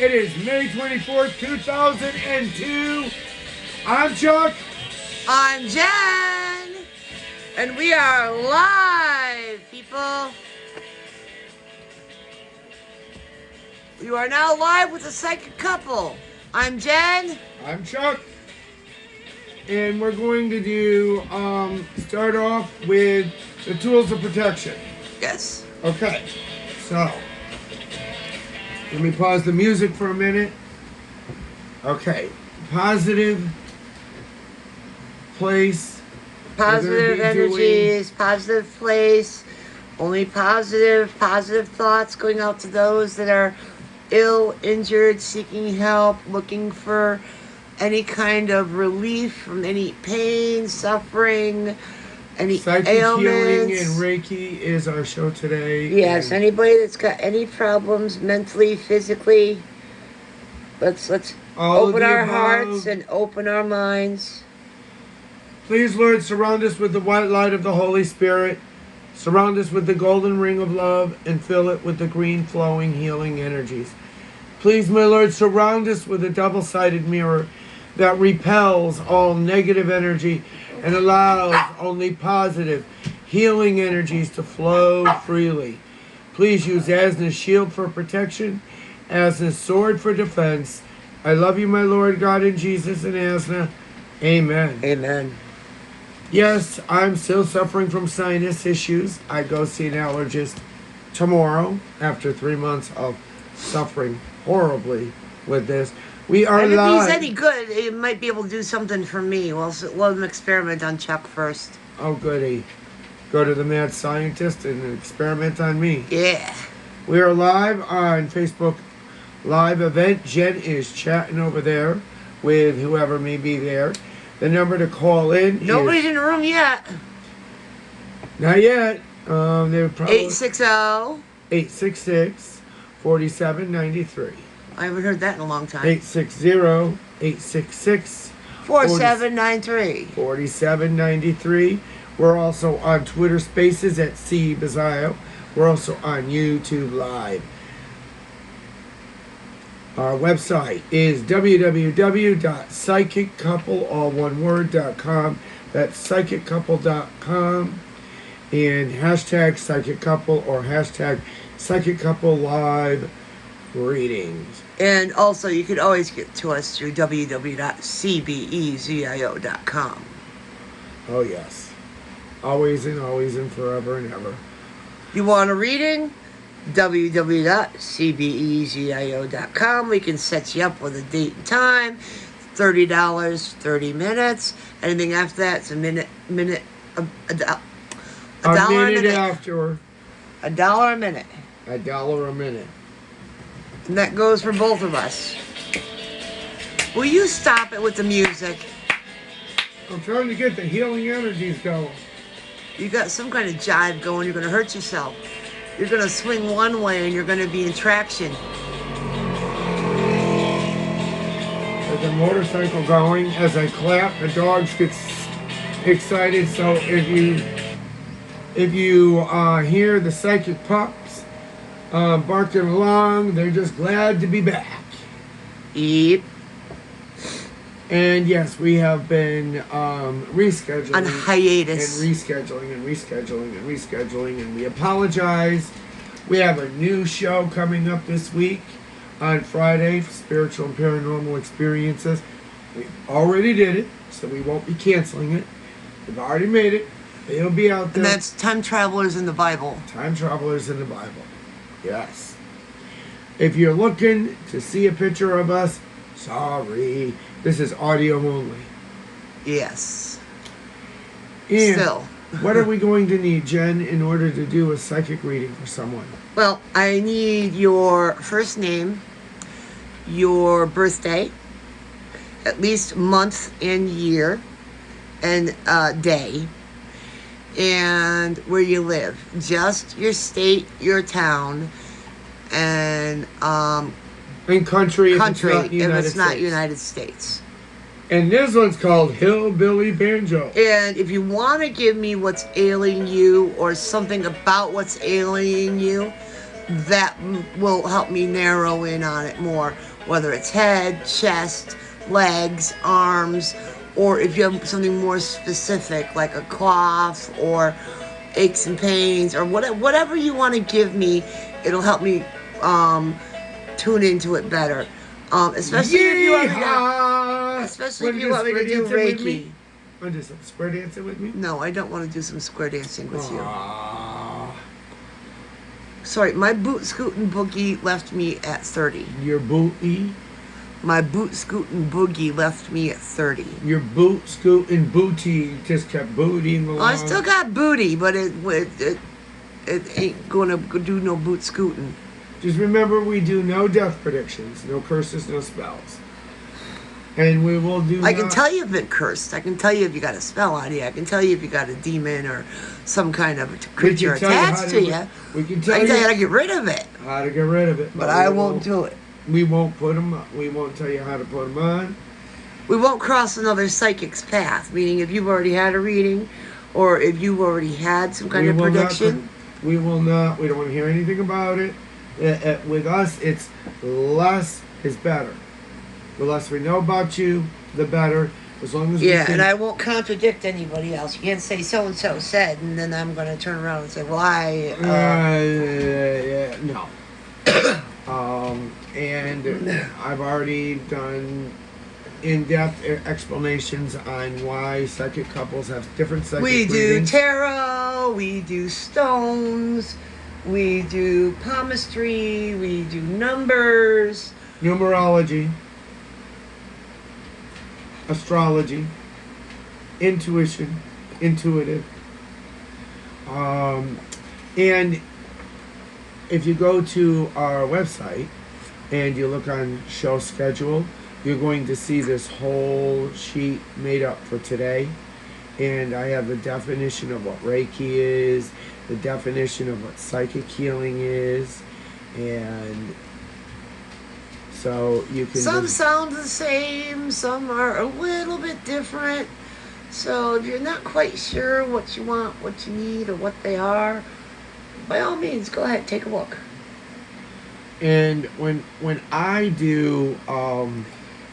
It is May 24th, 2002. I'm Chuck. I'm Jen. And we are live, people. You are now live with a psychic couple. I'm Jen. I'm Chuck. And we're going to do, start off with the tools of protection. Yes. Okay, so let me pause the music for a minute. Okay, positive place. Positive energies, positive place. Only positive thoughts going out to those that are ill, injured, seeking help, looking for any kind of relief from any pain, suffering, any Psychic ailments. healing and Reki is our show today. Yes, anybody that's got any problems mentally, physically, let's open our hearts and open our minds. Please, Lord, surround us with the white light of the Holy Spirit. Surround us with the golden ring of love and fill it with the green flowing healing energies. Please, my Lord, surround us with a double-sided mirror that repels all negative energy and allows only positive healing energies to flow freely. Please use Asna's shield for protection, Asna's sword for defense. I love you, my Lord God, in Jesus and Asna. Amen. Amen. Yes, I'm still suffering from sinus issues. I go see an allergist tomorrow after 3 months of suffering horribly with this. We are and live. If he's any good, he might be able to do something for me. We'll let him experiment on Chuck first. Oh, goody. Go to the mad scientist and experiment on me. Yeah. We are live on Facebook Live event. Jen is chatting over there with whoever may be there. The number to call in Nobody's in the room yet. Not yet. They're probably 866-4793. I haven't heard that in a long time. 860-866-4793. 4793. We're also on Twitter Spaces at C Bazio. We're also on YouTube Live. Our website is www.psychiccouple.com. That's psychiccouple.com. And hashtag psychic couple or hashtag psychic couple live readings. And also, you can always get to us through www.cbezio.com. Oh, yes. Always and forever and ever. You want a reading? www.cbezio.com. We can set you up with a date and time. $30, 30 minutes. Anything after that, it's a minute, a dollar a minute. After. $1 a minute. $1 a minute. And that goes for both of us. Will you stop it with the music? I'm trying to get the healing energies going. You got some kind of jive going. You're going to hurt yourself. You're going to swing one way and you're going to be in traction. There's a motorcycle going. As I clap, the dogs get excited. So if you hear the psychic pups barking along, they're just glad to be back. Yep. And yes, we have been rescheduling. On hiatus. And rescheduling. And we apologize. We have a new show coming up this week on Friday for Spiritual and Paranormal Experiences. We already did it, so we won't be canceling it. We've already made it. It'll be out there. And that's Time Travelers in the Bible. Time Travelers in the Bible. Yes. If you're looking to see a picture of us, sorry. This is audio only. Yes. And still. What are we going to need, Jen, in order to do a psychic reading for someone? Well, I need your first name, your birthday, at least month and year, and day, and where you live. Just your state, your town, and country if it's not States. United States. And this one's called Hillbilly Banjo. And if you want to give me what's ailing you or something about what's ailing you, that will help me narrow in on it more, whether it's head, chest, legs, arms, or if you have something more specific like a cough or aches and pains or whatever you want to give me. It'll help me tune into it better, especially if you want me to, especially if you want me to do Reiki. Want to do some square dancing with me? No, I don't want to do some square dancing with you. Aww. Sorry, my boot scootin' boogie left me at 30. Your booty? My boot scootin' boogie left me at 30. Your boot scooting booty just kept bootying along. Well, I still got booty, but it ain't gonna do no boot scooting. Just remember, we do no death predictions, no curses, no spells. And we will do. I can tell you've been cursed. I can tell you if you got a spell on you. I can tell you if you got a demon or some kind of creature attached to you. We can tell you how to get rid of it. How to get rid of it. But I won't do it. We won't put them up. We won't tell you how to put them on. We won't cross another psychic's path, meaning if you've already had a reading or if you've already had some kind of prediction. We will not. We don't want to hear anything about it. With us, it's less is better. The less we know about you, the better. As long as and I won't contradict anybody else. You can't say so and so said, and then I'm going to turn around and say, "Well, I." No. And I've already done in-depth explanations on why psychic couples have different psychic readings. We do tarot. We do stones. We do palmistry. We do numbers. Numerology. Astrology, intuition, intuitive, and if you go to our website and you look on show schedule, you're going to see this whole sheet made up for today, and I have the definition of what Reiki is, the definition of what psychic healing is, and so you can. Some sound the same, some are a little bit different. So if you're not quite sure what you want, what you need, or what they are, by all means, go ahead, take a look. And when I do,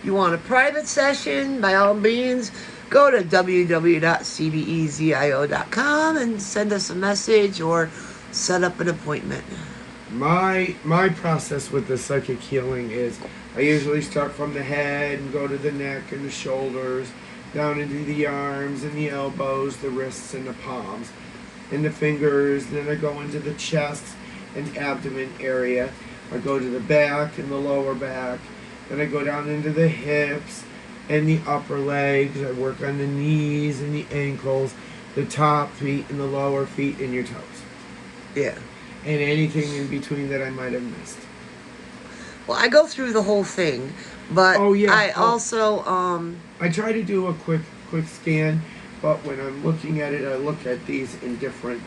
you want a private session, by all means, go to www.cbezio.com and send us a message or set up an appointment. My process with the psychic healing is I usually start from the head and go to the neck and the shoulders, down into the arms and the elbows, the wrists and the palms, and the fingers. Then I go into the chest and abdomen area. I go to the back and the lower back. Then I go down into the hips and the upper legs. I work on the knees and the ankles, the top feet and the lower feet and your toes. Yeah. And anything in between that I might have missed. Well, I go through the whole thing, but I also I try to do a quick scan, but when I'm looking at it, I look at these in different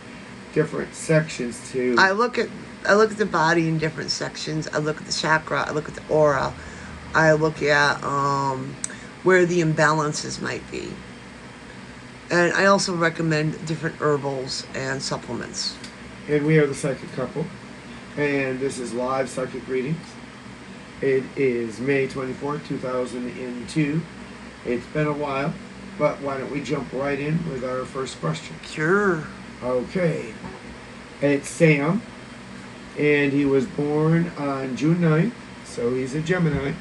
sections too. I look at the body in different sections. I look at the chakra. I look at the aura. I look at where the imbalances might be, and I also recommend different herbals and supplements. And we are the Psychic Couple, and this is live psychic readings. It is May 24th, 2002. It's been a while, but why don't we jump right in with our first question? Sure. Okay. It's Sam, and he was born on June 9th, so he's a Gemini.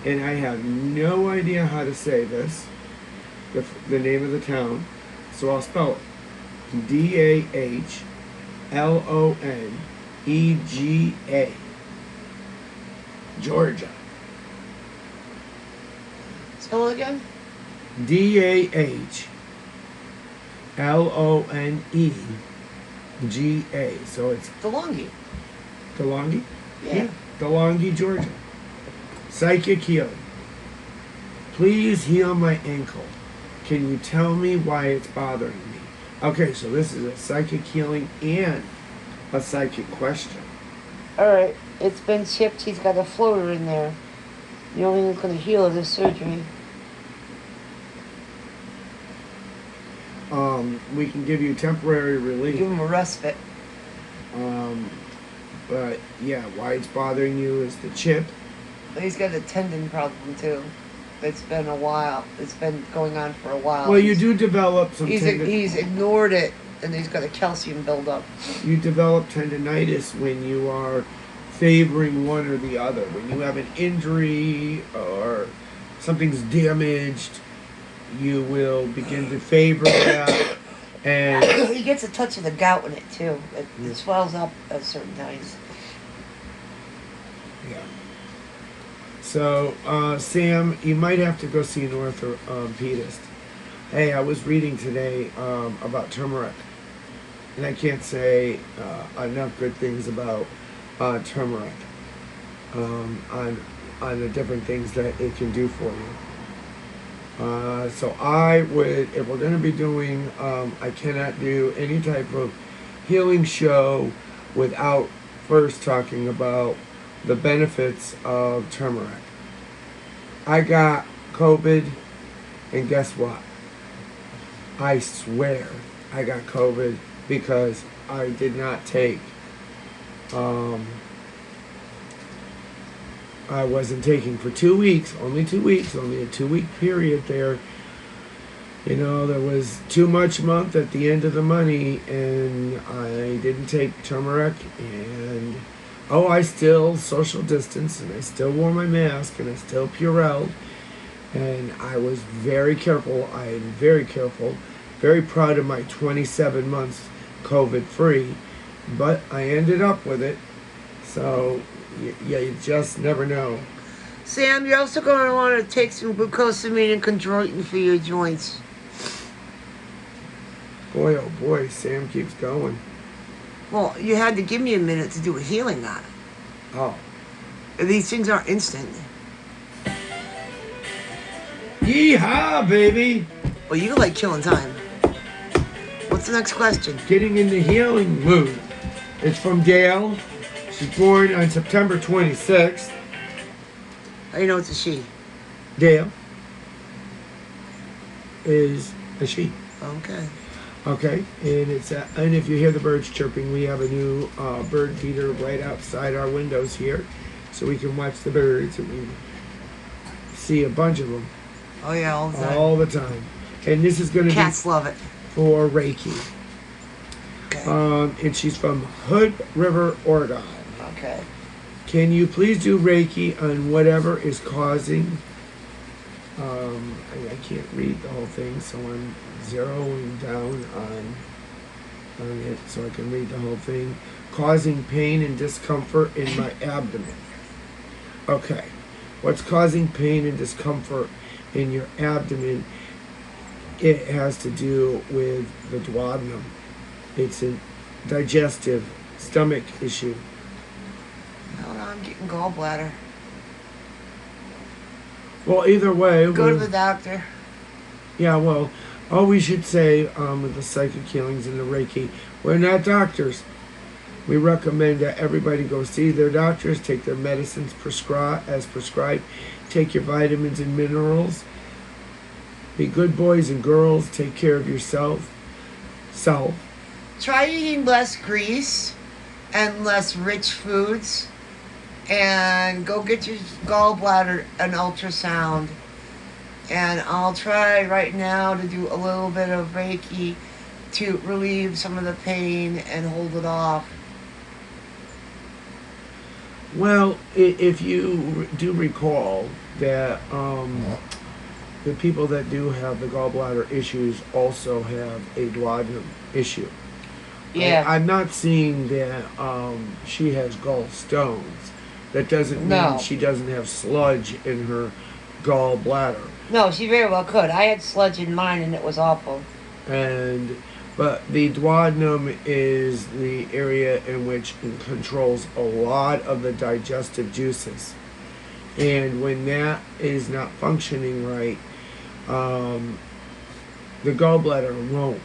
And I have no idea how to say this, the name of the town, so I'll spell it. Dahlonega, Georgia. Spell it again. Dahlonega. So it's DeLonghi. DeLonghi? Yeah. DeLonghi, Georgia. Psychic healing. Please heal my ankle. Can you tell me why it's bothering me? Okay, so this is a psychic healing and a psychic question. Alright, it's been chipped. He's got a floater in there. The only thing that's going to heal is this surgery. We can give you temporary relief. Give him a respite. But yeah, why it's bothering you is the chip. He's got a tendon problem too. It's been a while. It's been going on for a while. Well, you do develop some He's ignored it, and he's got a calcium buildup. You develop tendinitis when you are favoring one or the other. When you have an injury or something's damaged, you will begin to favor that. And he gets a touch of the gout in it too. It swells up at certain times. Yeah. So, Sam, you might have to go see an orthopedist. Hey, I was reading today about turmeric, and I can't say enough good things about turmeric on the different things that it can do for you. So I would, if we're going to be doing, I cannot do any type of healing show without first talking about the benefits of turmeric. I got COVID, and guess what? I swear I got COVID because I did not take, I wasn't taking for 2 weeks, only a 2-week period there. You know, there was too much month at the end of the money, and I didn't take turmeric, and I still social distanced, and I still wore my mask, and I still Purelled, and I was very careful. I am very careful, very proud of my 27 months COVID-free, but I ended up with it, so you just never know. Sam, you're also going to want to take some glucosamine and chondroitin for your joints. Boy, oh boy, Sam keeps going. Well, you had to give me a minute to do a healing on it. Oh. These things aren't instant. Yeehaw, baby! Well, you like killing time. What's the next question? Getting in the healing mood. It's from Dale. She's born on September 26th. How do you know it's a she? Dale is a she. Okay. Okay, and and if you hear the birds chirping, we have a new bird feeder right outside our windows here, so we can watch the birds, and we see a bunch of them. Oh yeah, all the time. All the time. And this is going to be cats love it for Reki. Okay. And she's from Hood River, Oregon. Okay. Can you please do Reiki on whatever is causing? I can't read the whole thing, so I'm zeroing down on it so I can read the whole thing. Causing pain and discomfort in my abdomen. Okay. What's causing pain and discomfort in your abdomen? It has to do with the duodenum. It's a digestive stomach issue. No, I'm getting gallbladder. Well, either way, go to the doctor. Yeah, well, all we should say with the psychic healings and the Reiki, we're not doctors. We recommend that everybody go see their doctors, take their medicines as prescribed, take your vitamins and minerals. Be good boys and girls. Take care of yourself. Try eating less grease and less rich foods. And go get your gallbladder an ultrasound. And I'll try right now to do a little bit of Reiki to relieve some of the pain and hold it off. Well, if you do recall that the people that do have the gallbladder issues also have a duodenum issue. Yeah. I'm not seeing that she has gallstones. That doesn't mean she doesn't have sludge in her gallbladder. No, she very well could. I had sludge in mine and it was awful. But the duodenum is the area in which it controls a lot of the digestive juices. And when that is not functioning right, the gallbladder won't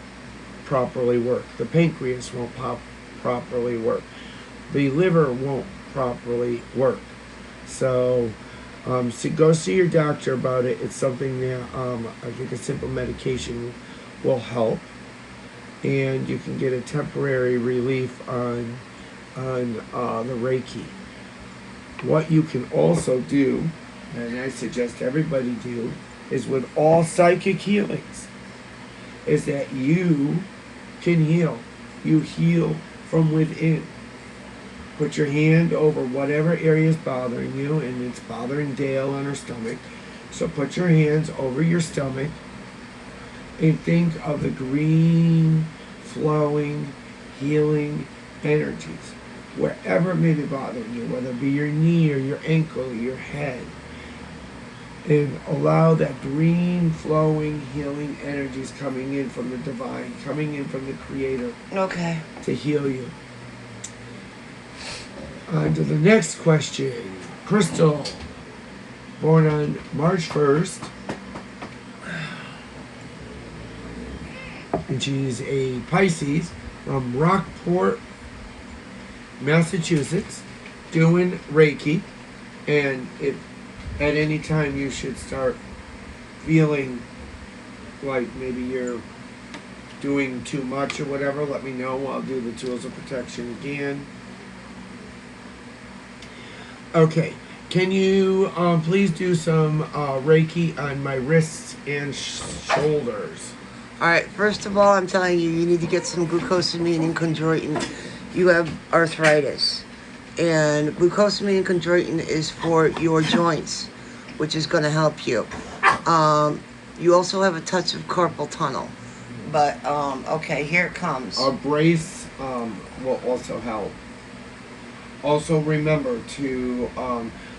properly work. The pancreas won't properly work. The liver won't properly work. So go see your doctor about it. It's something that I think a simple medication will help, and you can get a temporary relief on on the Reiki. What you can also do, and I suggest everybody do, is with all psychic healings, is that you can heal. You heal from within. Put your hand over whatever area is bothering you, and it's bothering Dale on her stomach. So put your hands over your stomach and think of the green, flowing, healing energies. Wherever it may be bothering you, whether it be your knee or your ankle or your head. And allow that green, flowing, healing energies coming in from the divine, coming in from the Creator. Okay. To heal you. On to the next question. Crystal, born on March 1st. And she's a Pisces from Rockport, Massachusetts, doing Reiki. And if at any time you should start feeling like maybe you're doing too much or whatever, let me know. I'll do the tools of protection again. Okay, can you please do some Reiki on my wrists and shoulders? Alright, first of all, I'm telling you, you need to get some glucosamine and chondroitin. You have arthritis. And glucosamine and chondroitin is for your joints, which is going to help you. You also have a touch of carpal tunnel. But, okay, here it comes. A brace will also help. Also remember to,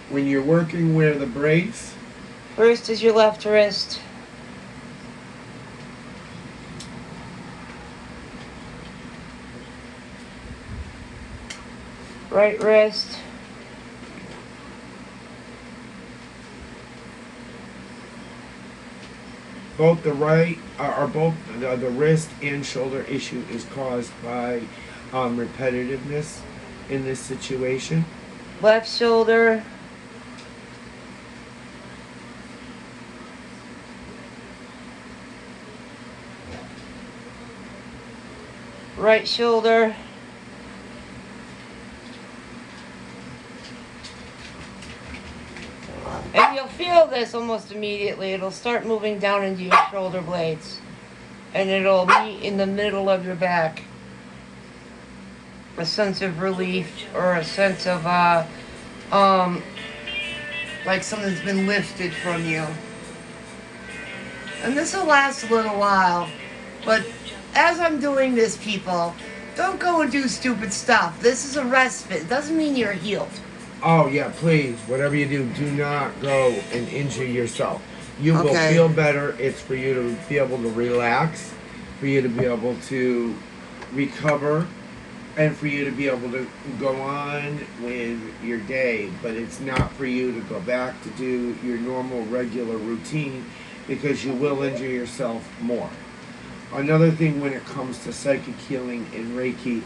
when you're working, wear the brace. First is your left wrist. Right wrist. Both the the wrist and shoulder issue is caused by repetitiveness in this situation. Left shoulder. Right shoulder. And you'll feel this almost immediately. It'll start moving down into your shoulder blades. And it'll be in the middle of your back. A sense of relief or a sense of, like something's been lifted from you. And this will last a little while. But as I'm doing this, people, don't go and do stupid stuff. This is a respite. It doesn't mean you're healed. Oh, yeah, please. Whatever you do not go and injure yourself. You will feel better. It's for you to be able to relax, for you to be able to recover, and for you to be able to go on with your day. But it's not for you to go back to do your normal, regular routine, because you will injure yourself more. Another thing when it comes to psychic healing and Reiki,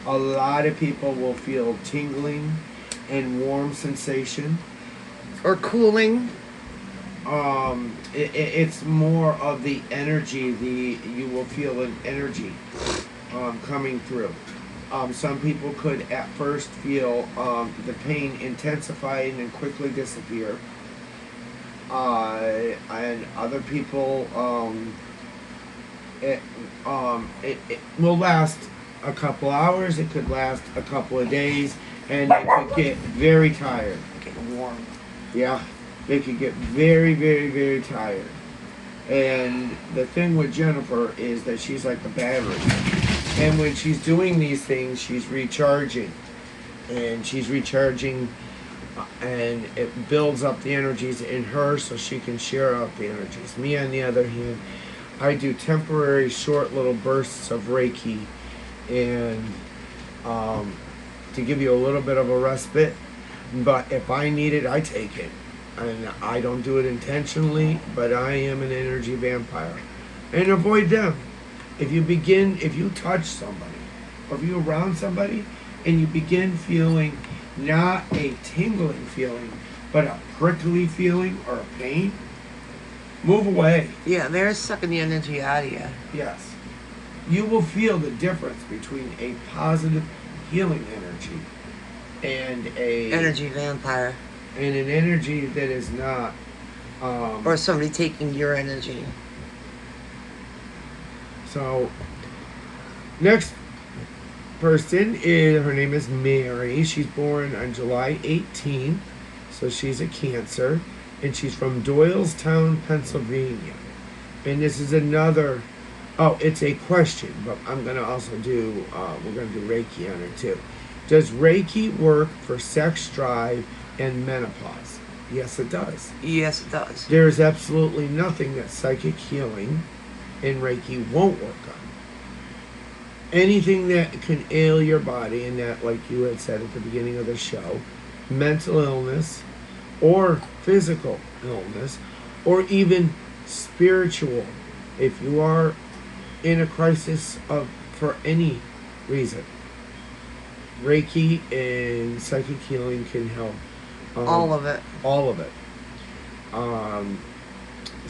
a lot of people will feel tingling and warm sensation. Or cooling. It's more of the energy. You will feel an energy coming through. Some people could at first feel the pain intensify and then quickly disappear. And other people, it will last a couple hours. It could last a couple of days. And they could get very tired. Getting warm. Yeah, they could get very, very, very tired. And the thing with Jennifer is that she's like a battery. And when she's doing these things, she's recharging. And she's recharging, and it builds up the energies in her so she can share out the energies. Me, on the other hand, I do temporary, short little bursts of Reiki. And to give you a little bit of a respite, but if I need it, I take it. And I don't do it intentionally, but I am an energy vampire. And avoid them. If you touch somebody, or if you're around somebody, and you begin feeling not a tingling feeling, but a prickly feeling or a pain, move away. Yeah, they're sucking the energy out of you. Yes. You will feel the difference between a positive, healing energy and energy vampire. And an energy that is not or somebody taking your energy. So next person is, her name is Mary. She's born on July 18th, so she's a Cancer, and she's from Doylestown, Pennsylvania. And this is another, it's a question, but I'm going to also do, we're going to do Reiki on her too. Does Reiki work for sex drive and menopause? Yes, it does. Yes, it does. There is absolutely nothing that psychic healing and Reiki won't work on. Anything that can ail your body, and that, like you had said at the beginning of the show, mental illness or physical illness or even spiritual, if you are in a crisis for any reason, Reiki and psychic healing can help. All of it. All of it.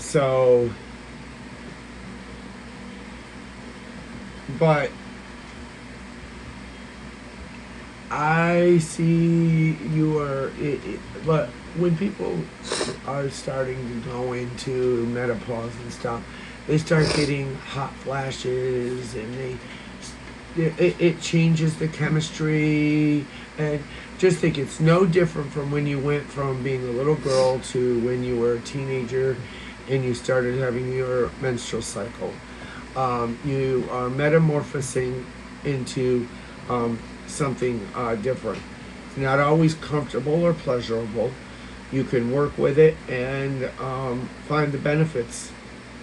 So, but I see you are, but when people are starting to go into menopause and stuff, they start getting hot flashes, and it changes the chemistry, and just think it's no different from when you went from being a little girl to when you were a teenager and you started having your menstrual cycle. You are metamorphosing into something different. It's not always comfortable or pleasurable. You can work with it and find the benefits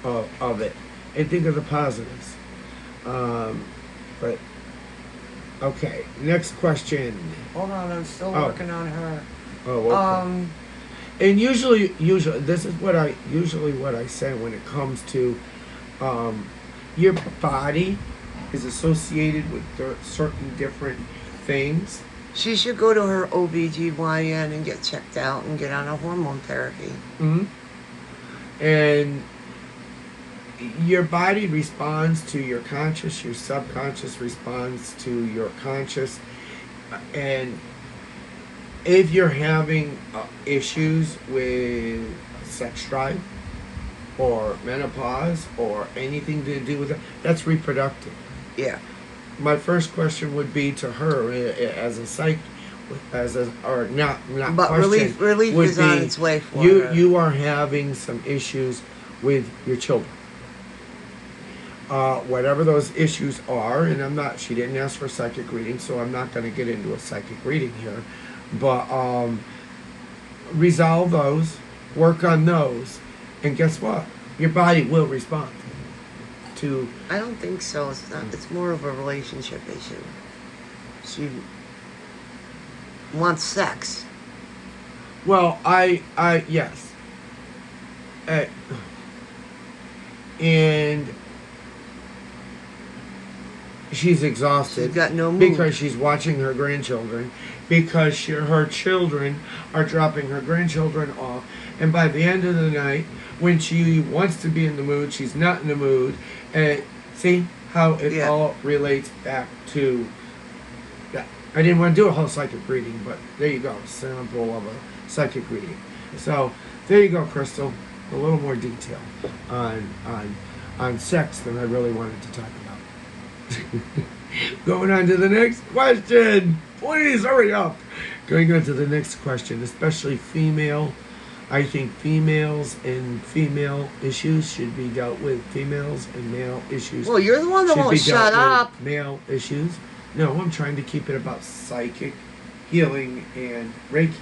of it and think of the positives. But okay, next question. Hold on, I'm still working on her. Oh, okay. And usually this is what I say when it comes to your body is associated with certain different things. She should go to her OBGYN and get checked out and get on a hormone therapy. Mm-hmm. And your body responds to your conscious, your subconscious responds to your conscious. And if you're having issues with sex drive or menopause or anything to do with it, that's reproductive. Yeah. My first question would be to her as a psych, or not but question. Relief would is be, on its way for her. You are having some issues with your children. Whatever those issues are, and she didn't ask for a psychic reading, so I'm not going to get into a psychic reading here, but resolve those, work on those, and guess what? Your body will respond to. I don't think so. It's not. It's more of a relationship issue. She wants sex. Well, yes. And she's exhausted. She's got no mood. Because she's watching her grandchildren. Because her children are dropping her grandchildren off. And by the end of the night, when she wants to be in the mood, she's not in the mood. And see how it all relates back to that. I didn't want to do a whole psychic reading, but there you go. Sample of a psychic reading. So there you go, Crystal. A little more detail on sex than I really wanted to talk about. Going on to the next question. Please hurry up. Going on to the next question, especially female. I think females and female issues should be dealt with. Females and male issues. Well, you're the one that won't shut up. Male issues. No, I'm trying to keep it about psychic healing and Reiki.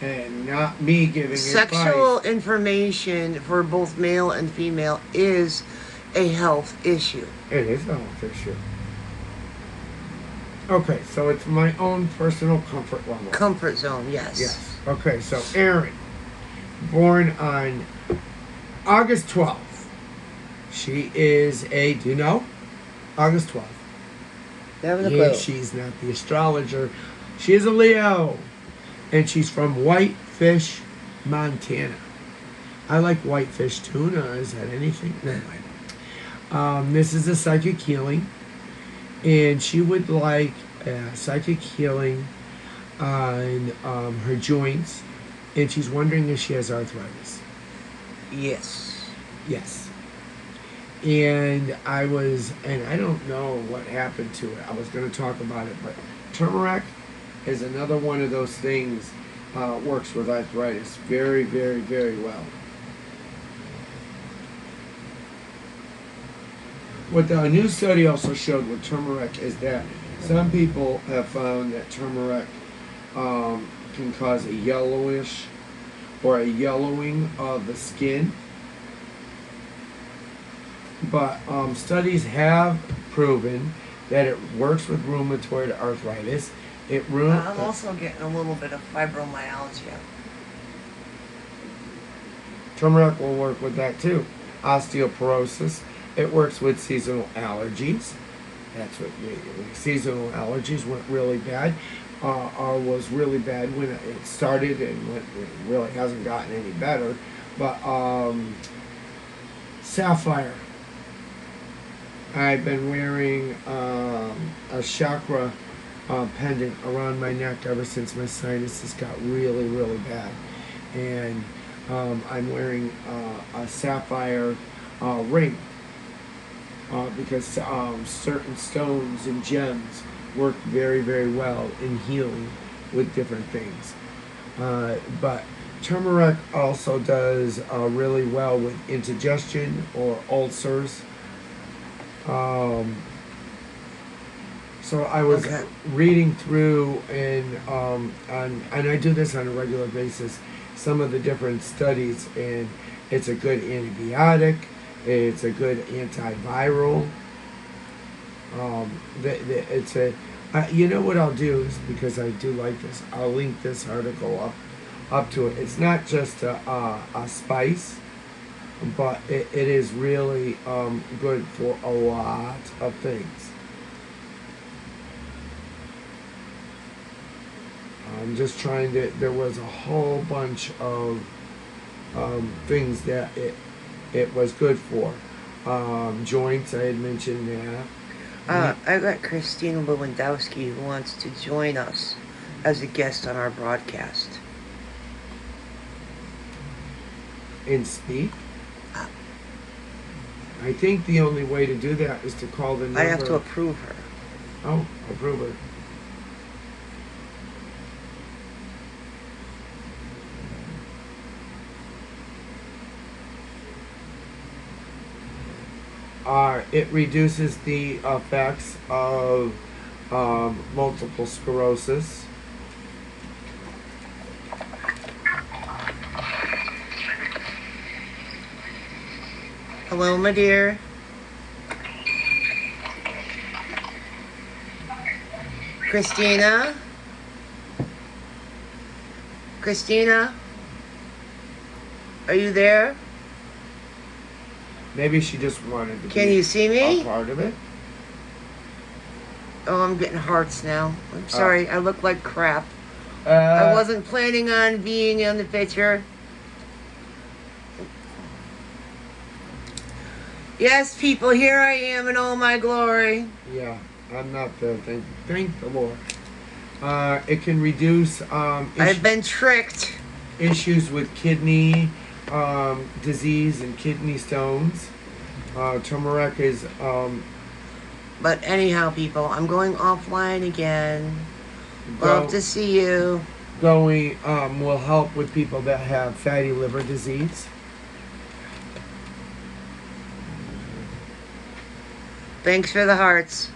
And not me giving Sexual advice. Information for both male and female is a health issue. It is a health issue. Okay, so it's my own personal comfort level. Comfort zone, yes. Yes. Okay, so Erin, born on August 12th. She is do you know? August 12th. Yeah, she's not the astrologer. She is a Leo. And she's from Whitefish, Montana. I like whitefish tuna. Is that anything? Never mind. This is a psychic healing. And she would like psychic healing on her joints, and she's wondering if she has arthritis. Yes. Yes. And I don't know what happened to it. I was going to talk about it, but turmeric is another one of those things, works with arthritis very, very, very well. What the new study also showed with turmeric is that some people have found that turmeric can cause a yellowish or a yellowing of the skin. But studies have proven that it works with rheumatoid arthritis. I'm also getting a little bit of fibromyalgia. Turmeric will work with that too. Osteoporosis. It works with seasonal allergies. That's what seasonal allergies went really bad. Was really bad when it started, and it really hasn't gotten any better. But sapphire. I've been wearing a chakra pendant around my neck ever since my sinuses got really, really bad. And I'm wearing a sapphire ring because certain stones and gems work very, very well in healing with different things. But turmeric also does really well with indigestion or ulcers. So I was reading through and I do this on a regular basis, some of the different studies, and it's a good antibiotic, it's a good antiviral. You know what I'll do is, because I do like this, I'll link this article up to it. It's not just a spice, but it is really good for a lot of things. I'm just trying to, there was a whole bunch of things that it was good for. Joints, I had mentioned that. I got Christina Lewandowski who wants to join us as a guest on our broadcast. And speak? I think the only way to do that is to call the number. I have to approve her. Oh, approve her. It reduces the effects of multiple sclerosis. Hello, my dear. Christina? Christina? Are you there? Maybe she just wanted to Can you see me? A part of it. Oh, I'm getting hearts now. I'm sorry, I look like crap. I wasn't planning on being on the picture. Yes, people, here I am in all my glory. Yeah, I'm not there. Thank the Lord. It can reduce I've been tricked. Issues with kidney disease and kidney stones. Turmeric is But anyhow, people, I'm going offline again. Love to see you. Will help with people that have fatty liver disease. Thanks for the hearts.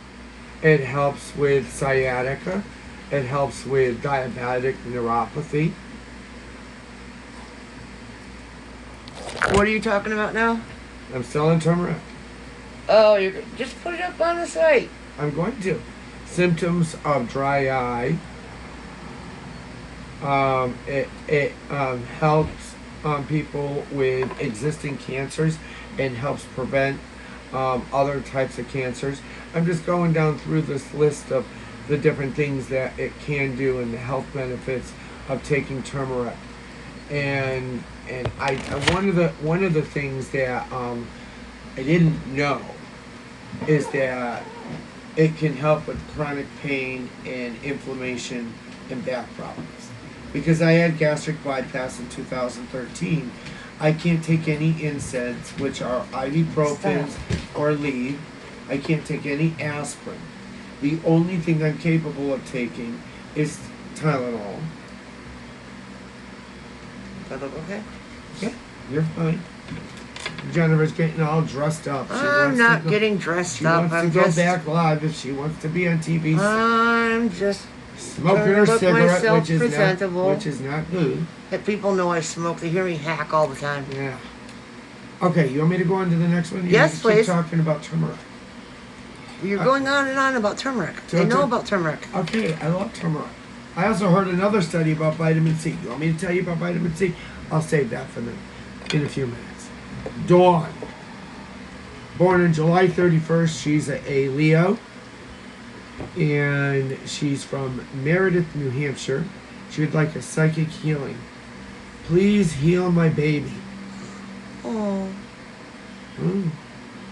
It helps with sciatica. It helps with diabetic neuropathy. What are you talking about now? I'm selling turmeric. Oh, you just put it up on the site. I'm going to. Symptoms of dry eye. It helps people with existing cancers and helps prevent other types of cancers. I'm just going down through this list of the different things that it can do and the health benefits of taking turmeric. And one of the things that I didn't know is that It can help with chronic pain and inflammation and back problems. Because I had gastric bypass in 2013, I can't take any NSAIDs, which are ibuprofens or lead. I can't take any aspirin. The only thing I'm capable of taking is Tylenol. That look okay? Yeah, you're fine. Jennifer's getting all dressed up. I'm not getting dressed up. She wants to go back live if she wants to be on TV. I'm just smoking her cigarette, presentable. which is not good. If people know I smoke, they hear me hack all the time. Yeah. Okay, you want me to go on to the next one? Yes, please. Keep talking about turmeric. You're going on and on about turmeric. I know about turmeric. Okay, I love turmeric. I also heard another study about vitamin C. You want me to tell you about vitamin C? I'll save that for in a few minutes. Dawn. Born on July 31st. She's a Leo. And she's from Meredith, New Hampshire. She would like a psychic healing. Please heal my baby. Oh.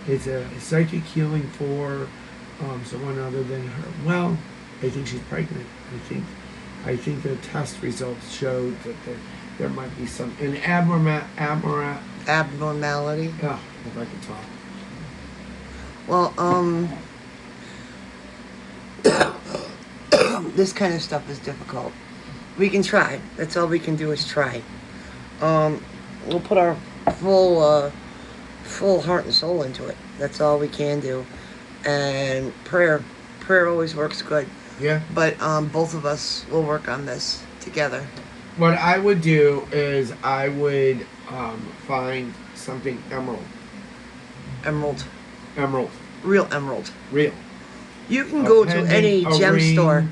It's a psychic healing for someone other than her. Well, I think she's pregnant. I think the test results showed that there might be some abnormality. Yeah, if I could talk. Well, this kind of stuff is difficult. We can try. That's all we can do is try. We'll put our full heart and soul into it. That's all we can do. And prayer always works good. Yeah. But both of us will work on this together. What I would do is I would find something emerald. Real emerald. Real. You can go to any gem store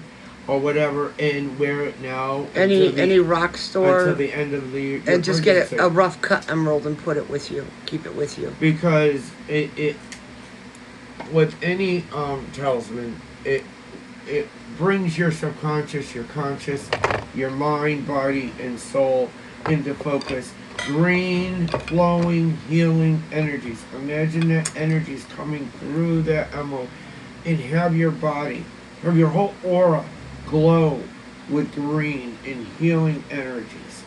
or whatever and wear it now. Any rock store until the end of the year. And just get a rough cut emerald and put it with you. Keep it with you. Because it with any talisman, it brings your subconscious, your conscious, your mind, body, and soul into focus. Green, flowing, healing energies. Imagine that energies coming through that emerald and have your body, have your whole aura glow with green and healing energies.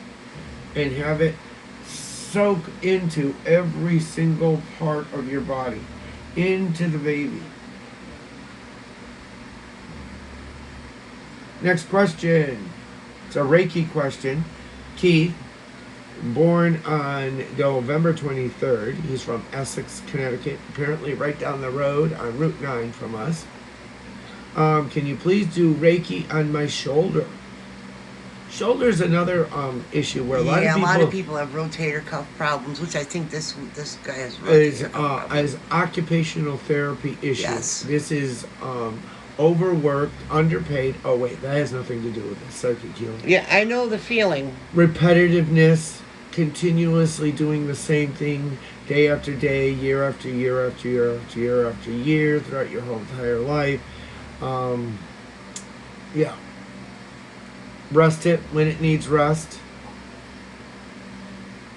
And have it soak into every single part of your body, into the baby. Next question. It's a Reki question. Keith, born on November 23rd. He's from Essex, Connecticut. Apparently right down the road on Route 9 from us. Can you please do Reiki on my shoulder? Shoulder is another issue where a lot of people have rotator cuff problems, which I think this guy has rotator cuff problems. As occupational therapy issues. Yes. This is overworked, underpaid. Oh wait, that has nothing to do with the psychic healing. Yeah, I know the feeling. Repetitiveness, continuously doing the same thing day after day, year after year after year after year after year throughout your whole entire life. Yeah. Rest it when it needs rest.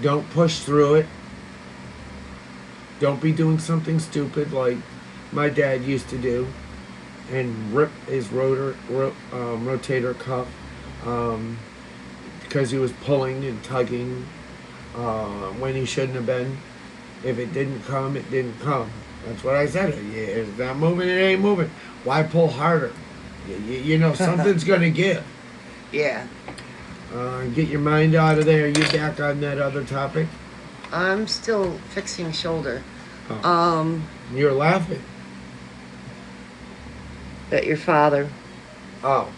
Don't push through it. Don't be doing something stupid like my dad used to do and rip his rotator cuff because he was pulling and tugging when he shouldn't have been. If it didn't come, it didn't come. That's what I said. Yeah, it's not moving, it ain't moving. Why pull harder? You know, something's going to give. Yeah. Get your mind out of there. Are you back on that other topic? I'm still fixing shoulder. Oh. You're laughing. At your father. Oh.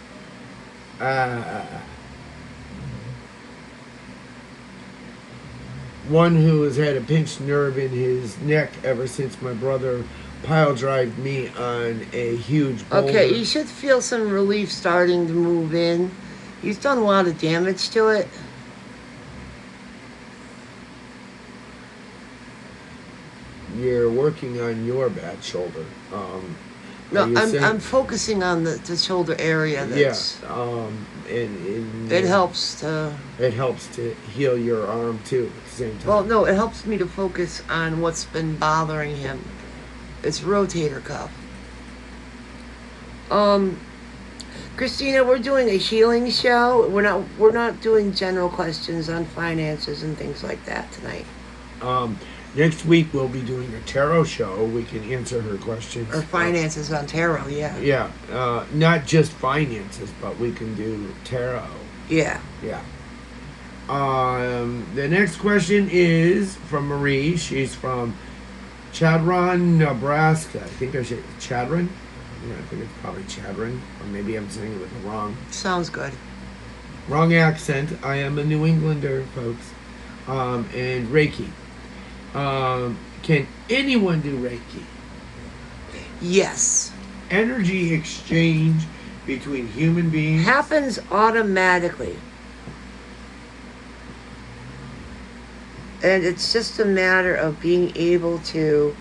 One who has had a pinched nerve in his neck ever since my brother pile drived me on a huge boulder. Okay, you should feel some relief starting to move in. He's done a lot of damage to it. You're working on your bad shoulder. No, I'm focusing on the shoulder area. That's, it helps to. It helps to heal your arm too at the same time. Well, no, it helps me to focus on what's been bothering him. It's rotator cuff. Christina, we're doing a healing show. We're not doing general questions on finances and things like that tonight. Next week we'll be doing a tarot show. We can answer her questions. Or finances on tarot, yeah. Yeah, not just finances, but we can do tarot. Yeah. Yeah. The next question is from Marie. She's from Chadron, Nebraska. I think I should Chadron. Yeah, I think it's probably Chadron, or maybe I'm saying it with the wrong. Sounds good. Wrong accent. I am a New Englander, folks. And Reki. Can anyone do Reki? Yes. Energy exchange between human beings Happens automatically. And it's just a matter of being able to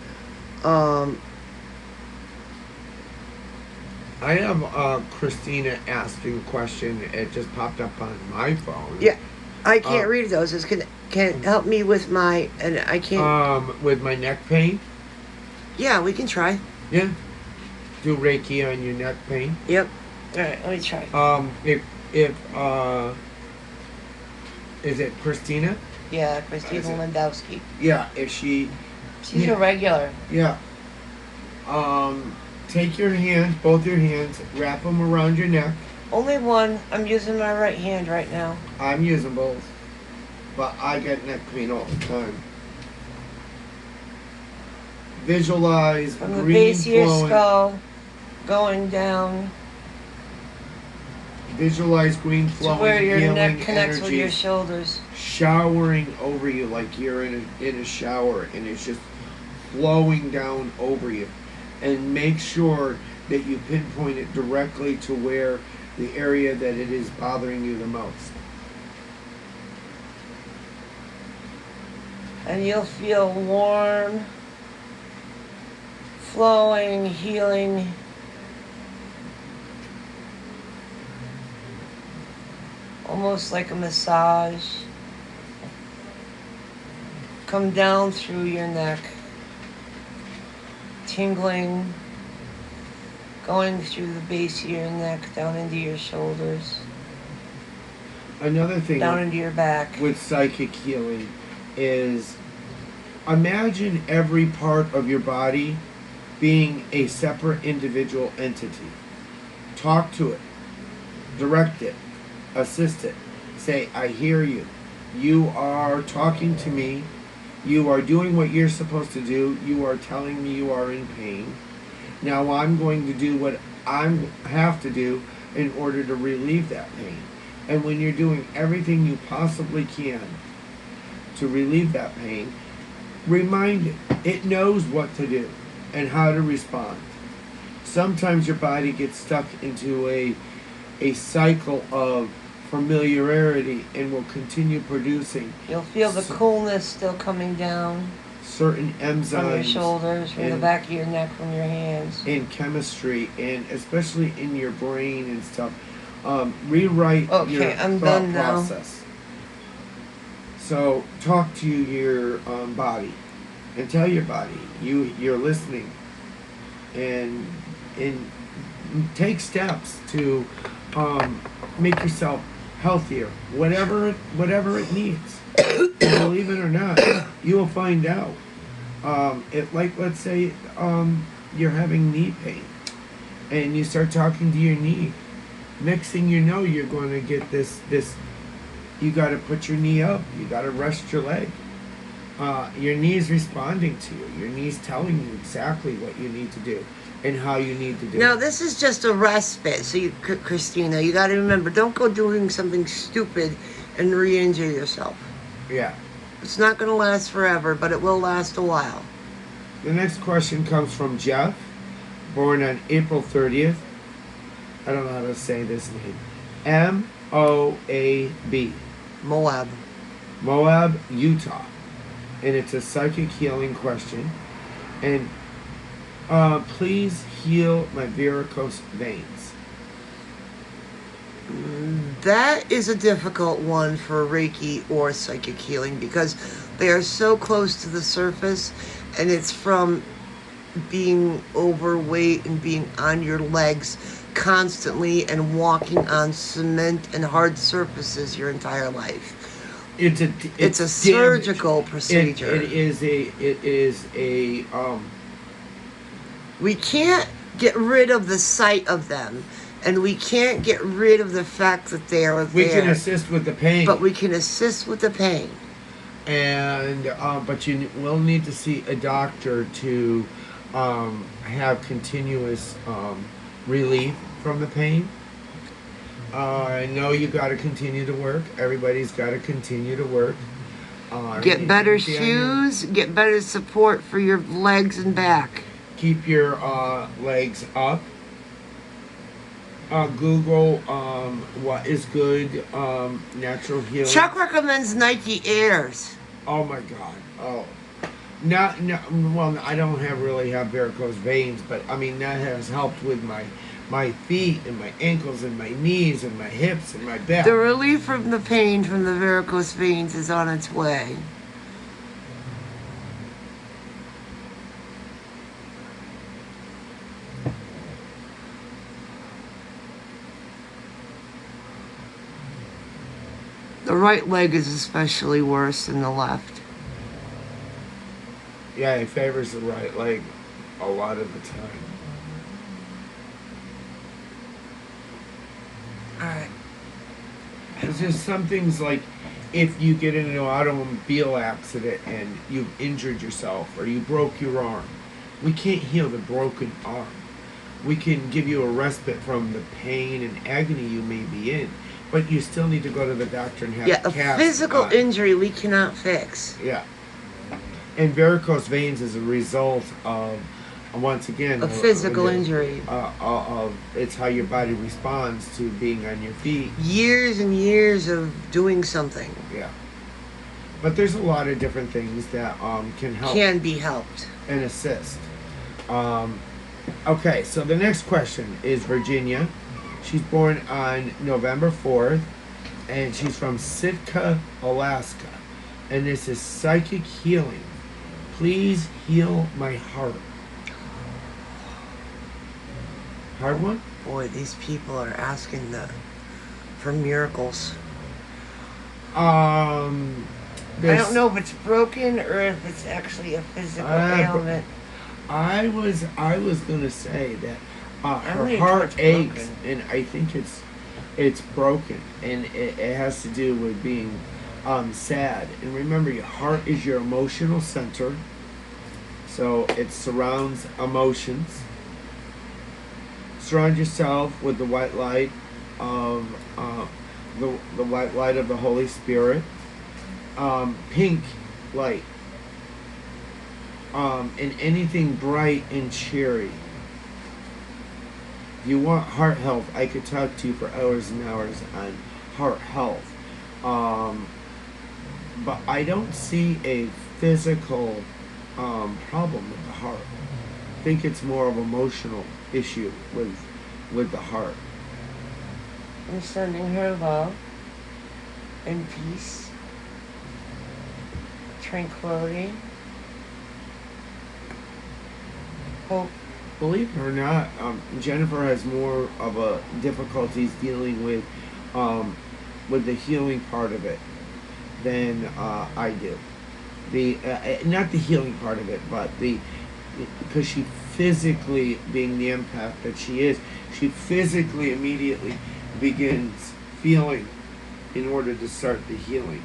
I have Christina asking a question. It just popped up on my phone. Yeah, I can't read those. It's can help me with my and I can't. With my neck pain. Yeah, we can try. Yeah. Do Reiki on your neck pain. Yep. All right, let me try. Is it Christina? Yeah, Christina Landowski. Yeah, if she's a regular. Yeah. Take your hands, both your hands, wrap them around your neck. Only one. I'm using my right hand right now. I'm using both, but I get neck pain all the time. Visualize from the green base of your flowing. skull, going down Visualize green to flowing, where your healing neck connects with your energies shoulders. showering over you like you're in a shower, and it's just flowing down over you. And make sure that you pinpoint it directly to where the area that it is bothering you the most. And you'll feel warm, flowing, healing. Almost like a massage. Come down through your neck. Tingling, going through the base of your neck, down into your shoulders, Another thing down into your back. with psychic healing is imagine every part of your body being a separate individual entity. Talk to it, direct it, assist it. Say, I hear you. You are talking to me. You are doing what you're supposed to do. You are telling me you are in pain. Now I'm going to do what I have to do in order to relieve that pain. And when you're doing everything you possibly can to relieve that pain, remind it. It knows what to do and how to respond. Sometimes your body gets stuck into a cycle of familiarity and will continue producing. You'll feel the coolness still coming down certain enzymes from your shoulders, from the back of your neck, from your hands. In chemistry and especially in your brain and stuff. Rewrite your thought process. So talk to your body and tell your body you're listening and take steps to make yourself healthier, whatever it needs. Believe it or not, you will find out. Let's say you're having knee pain, and you start talking to your knee. Next thing you know, you're going to get this. You got to put your knee up. You got to rest your leg. Your knee's responding to you. Your knee's telling you exactly what you need to do and how you need to do Now, it. this is just a respite. So, Christina, you got to remember, don't go doing something stupid and re-injure yourself. Yeah. It's not going to last forever, but it will last a while. The next question comes from Jeff, born on April 30th. I don't know how to say this name. Moab. Moab, Utah. And it's a psychic healing question. And please heal my varicose veins. That is a difficult one for Reiki or psychic healing because they are so close to the surface, and it's from being overweight and being on your legs constantly and walking on cement and hard surfaces your entire life. It's a surgical damage. procedure. It is a We can't get rid of the sight of them, and we can't get rid of the fact that they are there. We can assist with the pain, but we can assist with the pain. And but you will need to see a doctor to have continuous relief from the pain. I know you got to continue to work. Everybody's got to continue to work. Get better shoes. Get better support for your legs and back. Keep your legs up. Google what is good natural healing. Chuck recommends Nike Airs. Oh my God! Oh, not well. I don't really have varicose veins, but I mean that has helped with my feet and my ankles and my knees and my hips and my back. The relief from the pain from the varicose veins is on its way. The right leg is especially worse than the left. Yeah, it favors the right leg a lot of the time. Alright. There's just some things like if you get in an automobile accident and you've injured yourself or you broke your arm, we can't heal the broken arm. We can give you a respite from the pain and agony you may be in, but you still need to go to the doctor and have a physical injury we cannot fix. Yeah. And varicose veins is a result of, once again, a physical injury. It's how your body responds to being on your feet. Years and years of doing something. Yeah. But there's a lot of different things that can help. Can be helped. And assist. Okay, so the next question is Virginia. She's born on November 4th, and she's from Sitka, Alaska. And this is psychic healing. Please heal my heart. Hard one? Boy, these people are asking for miracles. I don't know if it's broken or if it's actually a physical ailment. I was gonna say that her heart aches, and I think it's broken, and it has to do with being sad. And remember, your heart is your emotional center, so it surrounds emotions. Surround yourself with the white light of the white light of the Holy Spirit, pink light, and anything bright and cheery. If you want heart health, I could talk to you for hours and hours on heart health. But I don't see a physical problem with the heart. I think it's more of an emotional issue with the heart. I'm sending her love and peace, tranquility, hope. Believe it or not, Jennifer has more of a difficulties dealing with the healing part of it than I do. Not the healing part of it, but because she physically, being the empath that she is, she physically immediately begins feeling in order to start the healing.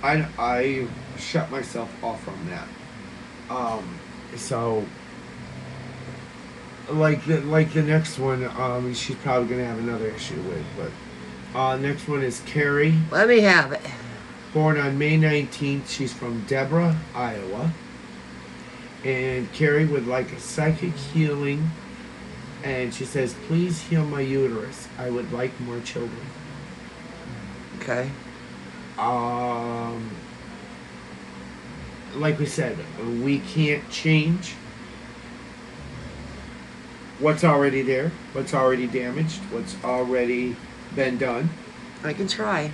I shut myself off from that. So like the next one, she's probably gonna have another issue with. But next one is Carrie. Let me have it. Born on May 19th. She's from Deborah, Iowa. And Carrie would like a psychic healing. And she says, please heal my uterus. I would like more children. Okay. Like we said, we can't change what's already there, what's already damaged, what's already been done. I can try.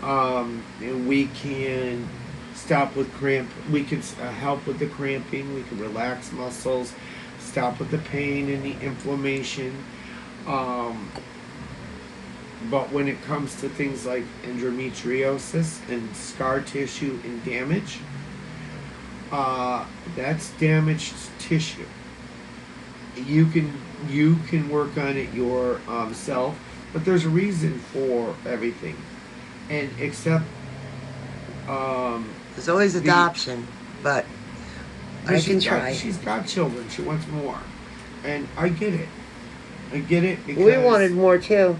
And we can stop with cramp. We can help with the cramping. We can relax muscles, stop with the pain and the inflammation. Um, but when it comes to things like endometriosis and scar tissue and damage, that's damaged tissue. You can work on it yourself, but there's a reason for everything, and except There's always adoption, but I can try. She's got children. She wants more, and I get it. I get it because We wanted more too.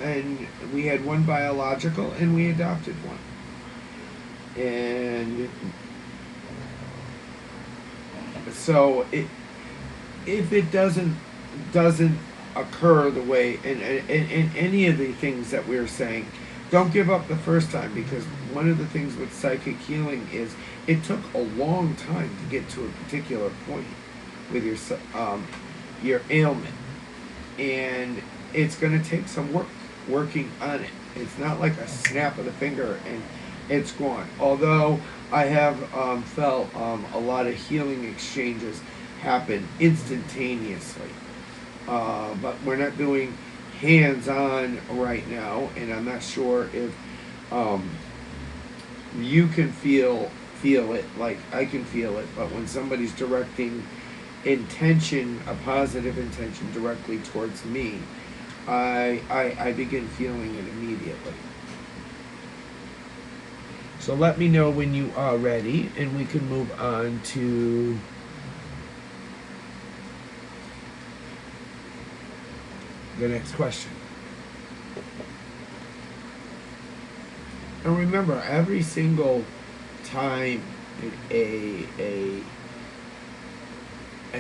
And we had one biological, and we adopted one, and so if it doesn't occur the way in any of the things that we're saying, don't give up the first time, because one of the things with psychic healing is it took a long time to get to a particular point with your ailment, and it's going to take some working on it. It's not like a snap of the finger and it's gone. Although I have felt a lot of healing exchanges happen instantaneously. But we're not doing hands-on right now, and I'm not sure if you can feel it like I can feel it, but when somebody's directing intention, a positive intention directly towards me, I begin feeling it immediately. So let me know when you are ready, and we can move on to the next question. And remember, every single time a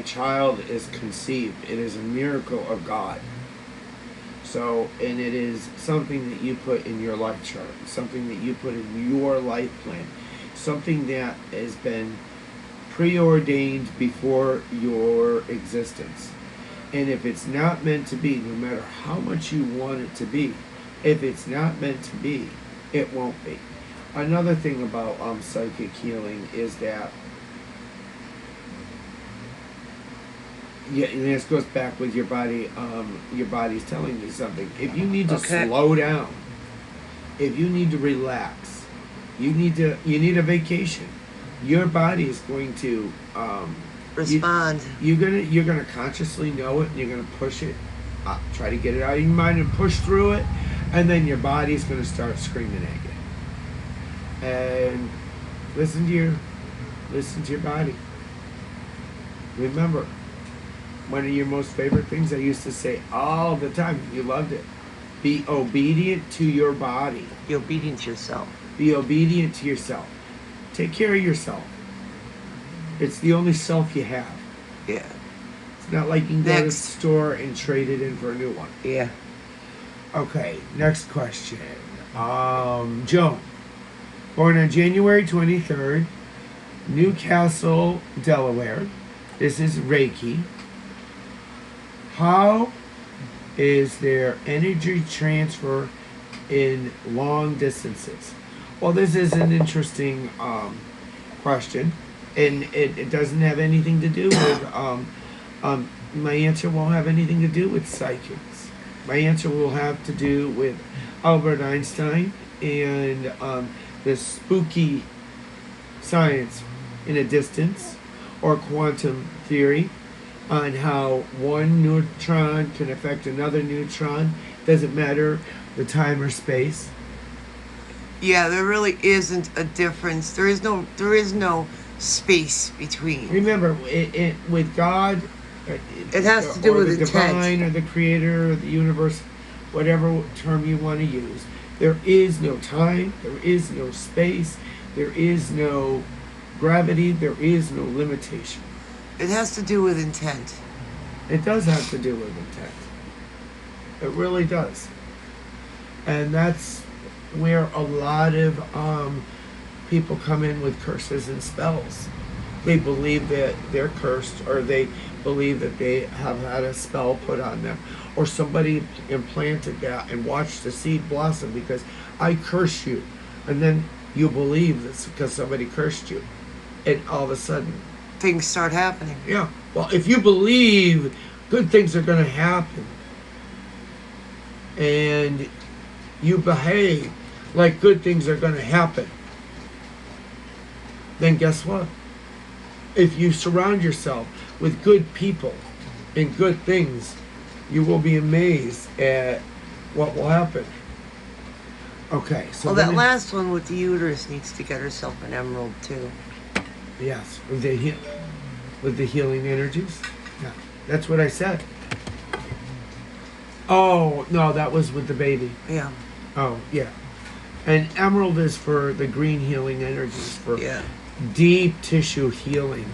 child is conceived, it is a miracle of God. So, and it is something that you put in your life chart, something that you put in your life plan, something that has been preordained before your existence. And if it's not meant to be, no matter how much you want it to be, if it's not meant to be, it won't be. Another thing about psychic healing is that, yeah, and this goes back with your body. Your body's telling you something. If you need to slow down, if you need to relax, you need a vacation. Your body is going to respond. You're gonna consciously know it, and you're gonna push it, try to get it out of your mind and push through it, and then your body's gonna start screaming at you. And listen to your body. Remember, one of your most favorite things I used to say all the time, you loved it. Be obedient to your body. Be obedient to yourself. Be obedient to yourself. Take care of yourself. It's the only self you have. Yeah. It's not like you can go to the store and trade it in for a new one. Yeah. Okay, next question. Joan, born on January 23rd, Newcastle, Delaware. This is Reki. How is there energy transfer in long distances? Well, this is an interesting question, and it doesn't have anything to do with, my answer won't have anything to do with psychics. My answer will have to do with Albert Einstein and the spooky science in a distance, or quantum theory, on how one neutron can affect another neutron. Doesn't matter the time or space. Yeah, there really isn't a difference. There is no space between. Remember, with God, it has to do with the intent, divine, or the creator, or the universe, whatever term you want to use. There is no time. There is no space. There is no gravity. There is no limitation. It has to do with intent. It does have to do with intent. It really does. And that's where a lot of people come in with curses and spells. They believe that they're cursed, or they believe that they have had a spell put on them, or somebody implanted that and watched the seed blossom because I curse you. And then you believe this because somebody cursed you. And all of a sudden, things start happening. yeah. Well, if you believe good things are going to happen, and you behave like good things are going to happen, then guess what? If you surround yourself with good people and good things, you will be amazed at what will happen. Okay, so well, that last one with the uterus needs to get herself an emerald too. Yes, with the healing energies. Yeah, that's what I said. Oh no, that was with the baby. Yeah. Oh yeah, and emerald is for the green healing energies, for Yeah. deep tissue healing,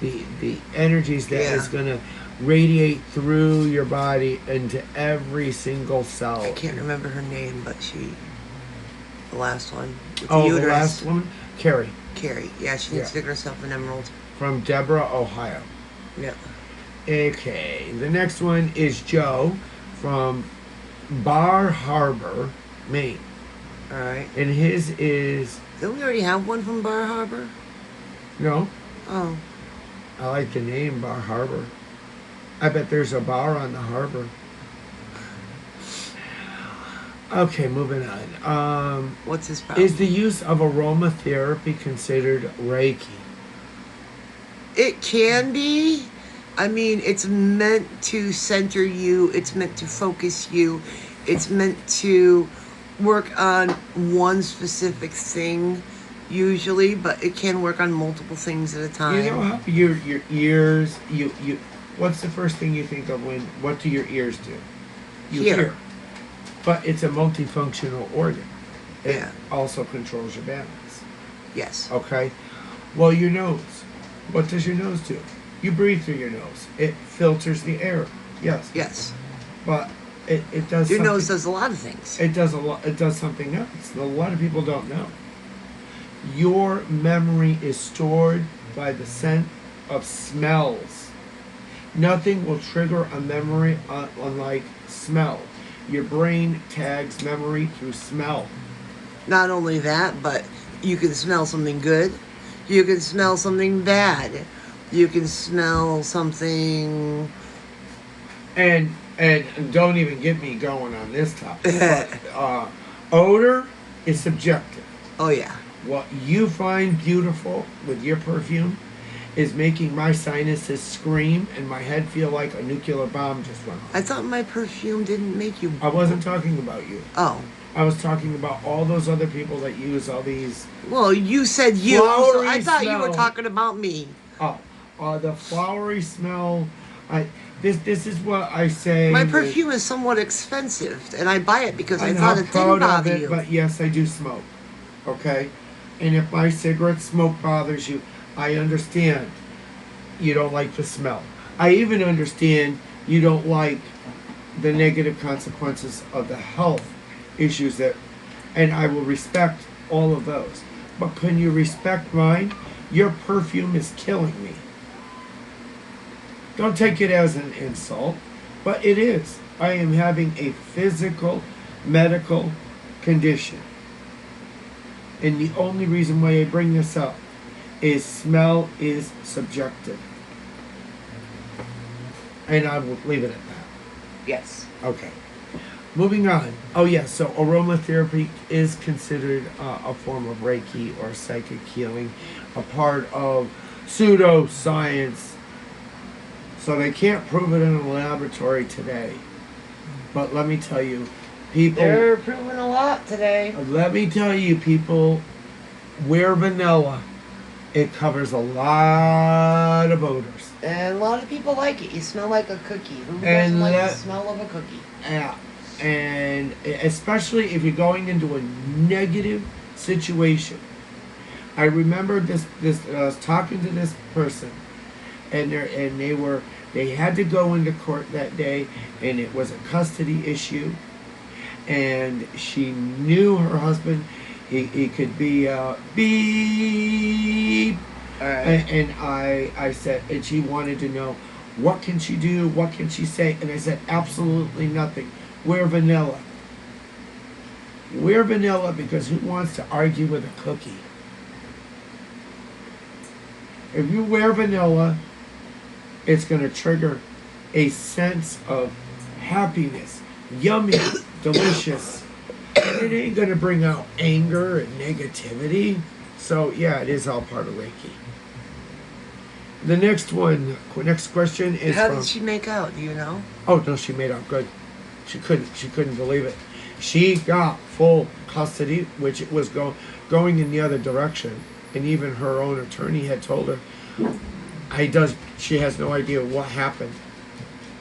the energies that Yeah. is gonna radiate through your body into every single cell. I can't remember her name, but the last one with Oh, uterus. the last one, Carrie Carrie. Yeah, she needs Yeah. to get herself an emerald. from Deborah, Ohio. Yeah. Okay, the next one is Joe from Bar Harbor, Maine, All right. and his is Don't we already have one from Bar Harbor? no. Oh. I like the name Bar Harbor. I bet there's a bar on the harbor. Okay, moving on. What's his problem? Is the use of aromatherapy considered Reiki? It can be. I mean, it's meant to center you. It's meant to focus you. It's meant to work on one specific thing, usually, but it can work on multiple things at a time. You know how your ears, you what's the first thing you think of when, what do your ears do? You hear. But it's a multifunctional organ. It Yeah. also controls your balance. Yes. Okay? Well, your nose. What does your nose do? You breathe through your nose. It filters the air. Yes. Yes. But it does Your something. nose does a lot of things. It does a lot. It does something else that a lot of people don't know. Your memory is stored by the scent of smells. Nothing will trigger a memory unlike smell. Your brain tags memory through smell. Not only that, but you can smell something good. You can smell something bad. You can smell something. And don't even get me going on this topic. But, odor is subjective. Oh, yeah. What you find beautiful with your perfume is making my sinuses scream and my head feel like a nuclear bomb just went off. I thought my perfume didn't make you. I wasn't talking about you. Oh. I was talking about all those other people that use all these. Well, you said you. So Flowery I thought you smell. were talking about me. The flowery smell. This is what I say. My perfume is somewhat expensive, and I buy it because I I'm thought not it proud didn't of bother it, you. but yes, I do smoke. Okay, and if my cigarette smoke bothers you, I understand. You don't like the smell. I even understand you don't like the negative consequences of the health issues and I will respect all of those. But can you respect mine? Your perfume is killing me. Don't take it as an insult, but it is. I am having a physical, medical condition. And the only reason why I bring this up is smell is subjective. And I will leave it at that. Yes. Okay. Moving on. Oh, yes. So aromatherapy is considered a form of Reiki or psychic healing, a part of pseudoscience. So they can't prove it in a laboratory today. But let me tell you, people. They're proving a lot today. Let me tell you, people, wear vanilla. It covers a lot of odors. And a lot of people like it. You smell like a cookie. Who And doesn't like the smell of a cookie? Yeah. And especially if you're going into a negative situation. I remember this I was talking to this person, and they had to go into court that day, and it was a custody issue, and she knew her husband, he could be beep. All right. And I said, and she wanted to know, what can she do? What can she say? And I said, absolutely nothing. Wear vanilla. Wear vanilla, because who wants to argue with a cookie? If you wear vanilla, it's going to trigger a sense of happiness, yummy, delicious. It ain't gonna bring out anger and negativity. So yeah, it is all part of Reiki. The next question is How from. did she make out? Do you know? Oh no, she made out good. She couldn't believe it. She got full custody, which it was going in the other direction, and even her own attorney had told her, she has no idea what happened.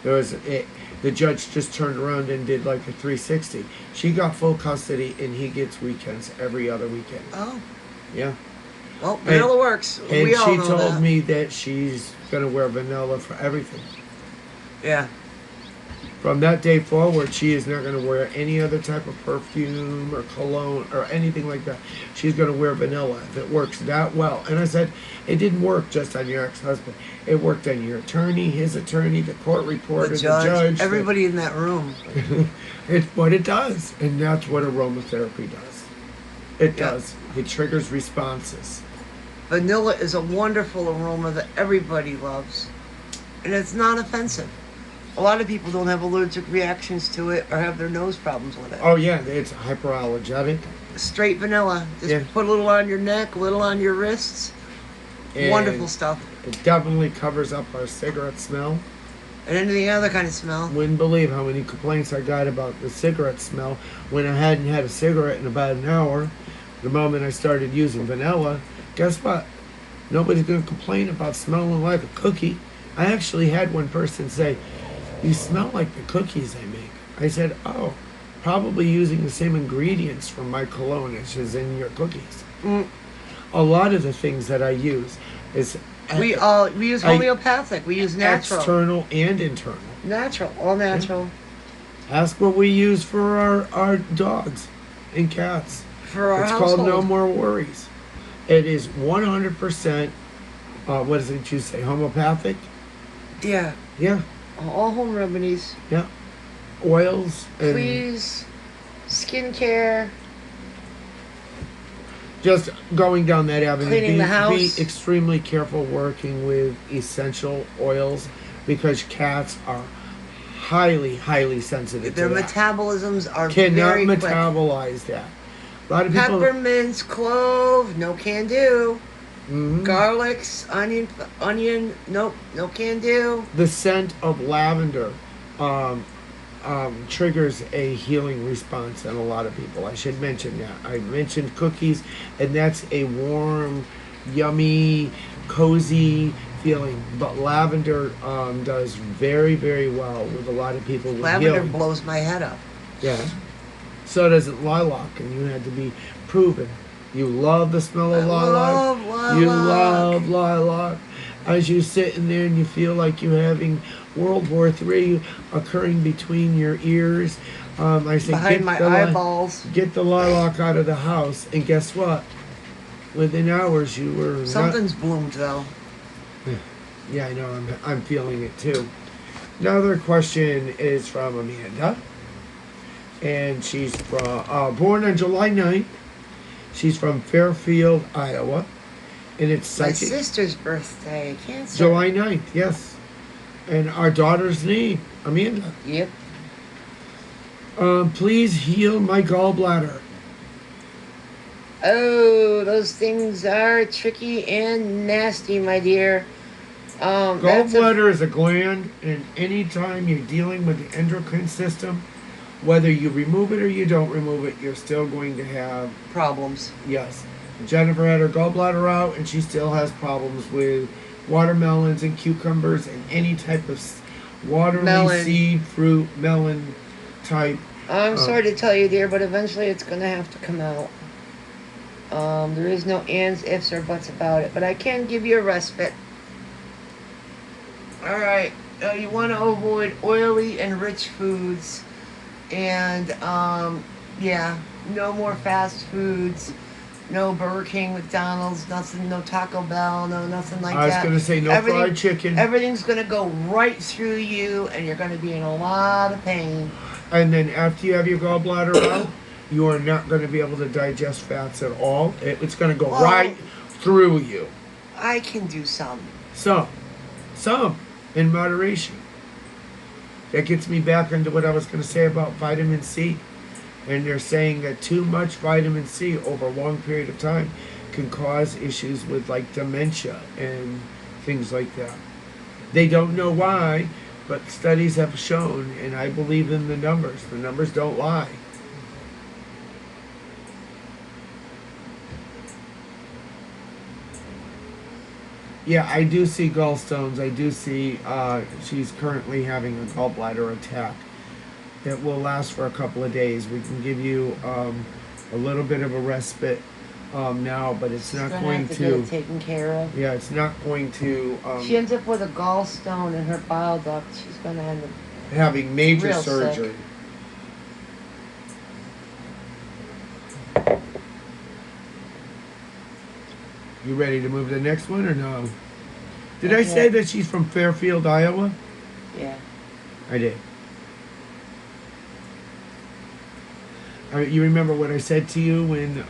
The judge just turned around and did like a 360. She got full custody, and he gets weekends every other weekend. Oh. Yeah. Well, vanilla works. And we all she know told that. me that she's gonna wear vanilla for everything. Yeah. From that day forward, she is not going to wear any other type of perfume or cologne or anything like that. She's going to wear vanilla if it works that well. And I said, it didn't work just on your ex-husband. It worked on your attorney, his attorney, the court reporter, the judge. Everybody in that room. It's what it does. And that's what aromatherapy does. It does. It triggers responses. Vanilla is a wonderful aroma that everybody loves. And it's not offensive. A lot of people don't have allergic reactions to it or have their nose problems with it. Oh, yeah. It's hyperallergenic. Straight vanilla. Just put a little on your neck, a little on your wrists. And wonderful stuff. It definitely covers up our cigarette smell. And any other kind of smell. Wouldn't believe how many complaints I got about the cigarette smell when I hadn't had a cigarette in about an hour. The moment I started using vanilla, guess what? Nobody's going to complain about smelling like a cookie. I actually had one person say, "You smell like the cookies I make." I said, "Oh, probably using the same ingredients from my cologne as is in your cookies." A lot of the things that I use is we use homeopathic. We use natural, external and internal. Natural, all natural. Yeah. Ask what we use for our dogs and cats. For our it's household. called No More Worries. It is 100%. What does it you say? Homeopathic. Yeah. Yeah. All home remedies. Yeah. Oils. And please. Skincare. Just going down that avenue. Cleaning the house. Be extremely careful working with essential oils because cats are highly, highly sensitive Their to that. metabolisms are Cannot very quick. metabolize that. A lot of people. Peppermints, clove, no can do. Mm-hmm. Garlics, onion, nope, no can do. The scent of lavender triggers a healing response in a lot of people. I should mention that. I mentioned cookies, and that's a warm, yummy, cozy feeling. But lavender does very, very well with a lot of people with Lavender healing. blows my head up. Yeah. So does it lilac, and you had to be proven. You love the smell of lilac. Love lilac. You love lilac. As you sit in there and you feel like you're having World War III occurring between your ears. I say, behind my eyeballs. Get the lilac out of the house, and guess what? Within hours, you were. Something's bloomed though. Yeah, I know. I'm feeling it too. Another question is from Amanda, and she's born on July 9th. She's from Fairfield, Iowa. And it's my psychic. sister's birthday. Cancer. July 9th, yes. And our daughter's name, Amanda. Yep. Please heal my gallbladder. Oh, those things are tricky and nasty, my dear. Gallbladder is a gland, and anytime you're dealing with the endocrine system, whether you remove it or you don't remove it, you're still going to have problems. Yes. Jennifer had her gallbladder out, and she still has problems with watermelons and cucumbers and any type of watermelon, seed, fruit, melon type. I'm sorry to tell you, dear, but eventually it's going to have to come out. There is no ands, ifs, or buts about it, but I can give you a respite. All right. You want to avoid oily and rich foods. And, no more fast foods. No Burger King, McDonald's, nothing, no Taco Bell, no nothing like that. I was going to say no fried chicken. Everything's going to go right through you, and you're going to be in a lot of pain. And then after you have your gallbladder out, you are not going to be able to digest fats at all. It's going to go right through you. I can do some. Some, in moderation. That gets me back into what I was going to say about vitamin C. And they're saying that too much vitamin C over a long period of time can cause issues with like dementia and things like that. They don't know why, but studies have shown, and I believe in the numbers. The numbers don't lie. Yeah, I do see gallstones. I do see she's currently having a gallbladder attack. It will last for a couple of days. We can give you a little bit of a respite now, but it's not going to to. get it taken care of. Yeah, it's not going to. She ends up with a gallstone in her bile duct. She's going to end up having major real surgery. Sick. You ready to move to the next one or no? Did I say that she's from Fairfield, Iowa? Yeah. I did. You remember what I said to you when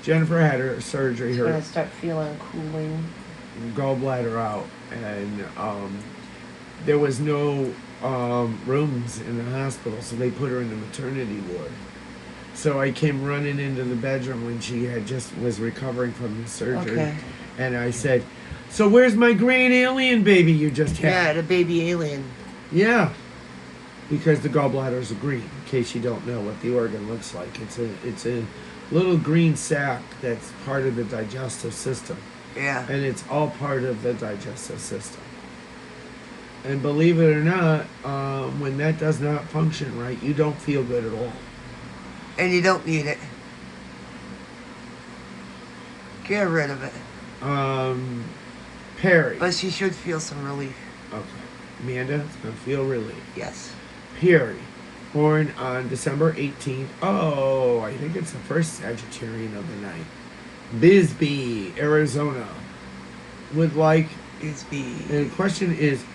Jennifer had her surgery? She's her going to start feeling cooling. Gallbladder out, and there was no rooms in the hospital, so they put her in the maternity ward. So I came running into the bedroom when she had just was recovering from the surgery, and I said, "So where's my green alien baby you just had?" Yeah, the baby alien. Yeah, because the gallbladders are green. In case you don't know what the organ looks like, it's a little green sac that's part of the digestive system. Yeah. And it's all part of the digestive system. And believe it or not, when that does not function right, you don't feel good at all. And you don't need it. Get rid of it. Perry. But she should feel some relief. Okay. Amanda, it's going to feel relief. Yes. Perry, born on December 18th. Oh, I think it's the first Sagittarian of the night. Bisbee, Arizona. Would like... Bisbee. And the question is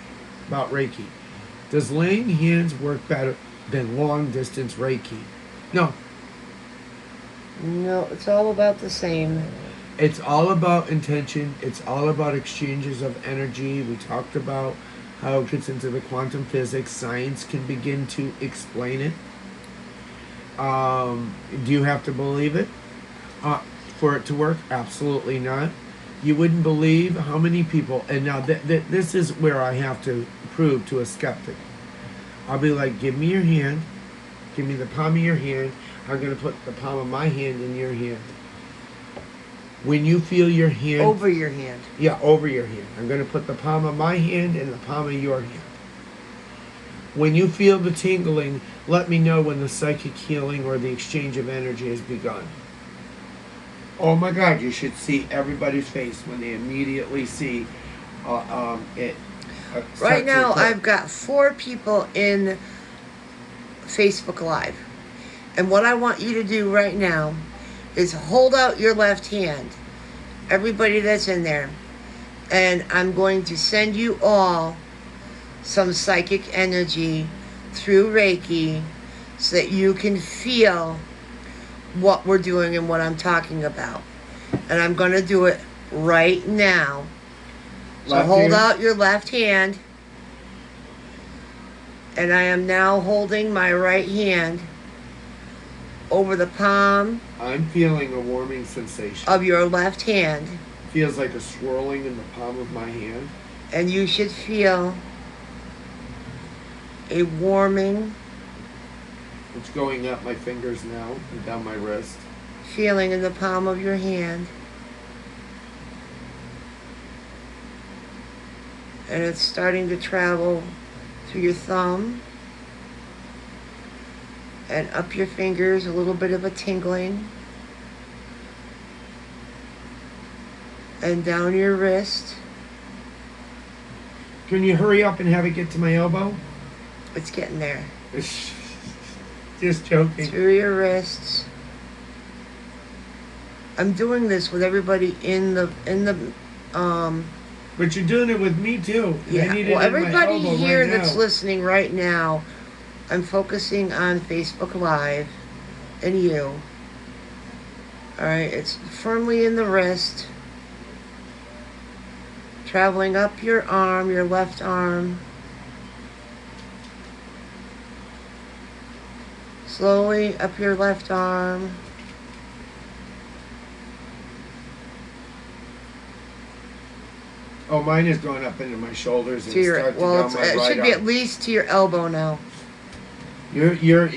about Reiki. Does laying hands work better than long-distance Reiki? No. No, it's all about the same. It's all about intention. It's all about exchanges of energy. We talked about how it gets into the quantum physics. Science can begin to explain it. Do you have to believe it for it to work? Absolutely not. You wouldn't believe how many people, and now this is where I have to prove to a skeptic. I'll be like, give me your hand. Give me the palm of your hand. I'm going to put the palm of my hand in your hand. When you feel your hand... Over your hand. Yeah, over your hand. I'm going to put the palm of my hand in the palm of your hand. When you feel the tingling, let me know when the psychic healing or the exchange of energy has begun. Oh my God, you should see everybody's face when they immediately see it. Right now, I've got 4 people in Facebook Live. And what I want you to do right now is hold out your left hand. Everybody that's in there. And I'm going to send you all some psychic energy through Reiki so that you can feel what we're doing and what I'm talking about. And I'm going to do it right now. So hold out your left hand. And I am now holding my right hand over the palm. I'm feeling a warming sensation. Of your left hand. Feels like a swirling in the palm of my hand. And you should feel a warming. It's going up my fingers now and down my wrist. Feeling in the palm of your hand. And it's starting to travel through your thumb. And up your fingers, a little bit of a tingling. And down your wrist. Can you hurry up and have it get to my elbow? It's getting there. Just joking. Through your wrists. I'm doing this with everybody in the But you're doing it with me too. Yeah. Well, everybody here that's listening right now, I'm focusing on Facebook Live and you. Alright, it's firmly in the wrist. Traveling up your arm, your left arm. Slowly up your left arm. Oh, mine is going up into my shoulders and starting down my it right should be arm. at least to your elbow now. You're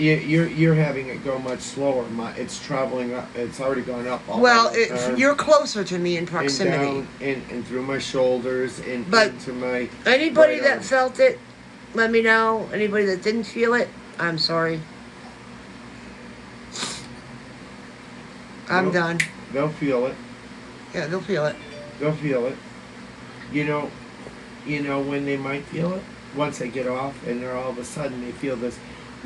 having it go much slower. It's traveling up. It's already gone up. You're closer to me in proximity. And down and through my shoulders and into my. Anybody right that arm. felt it, let me know. Anybody that didn't feel it, I'm sorry. I'm done. They'll feel it. Yeah, they'll feel it. They'll feel it. You know when they might feel it? Once they get off and they're all of a sudden they feel this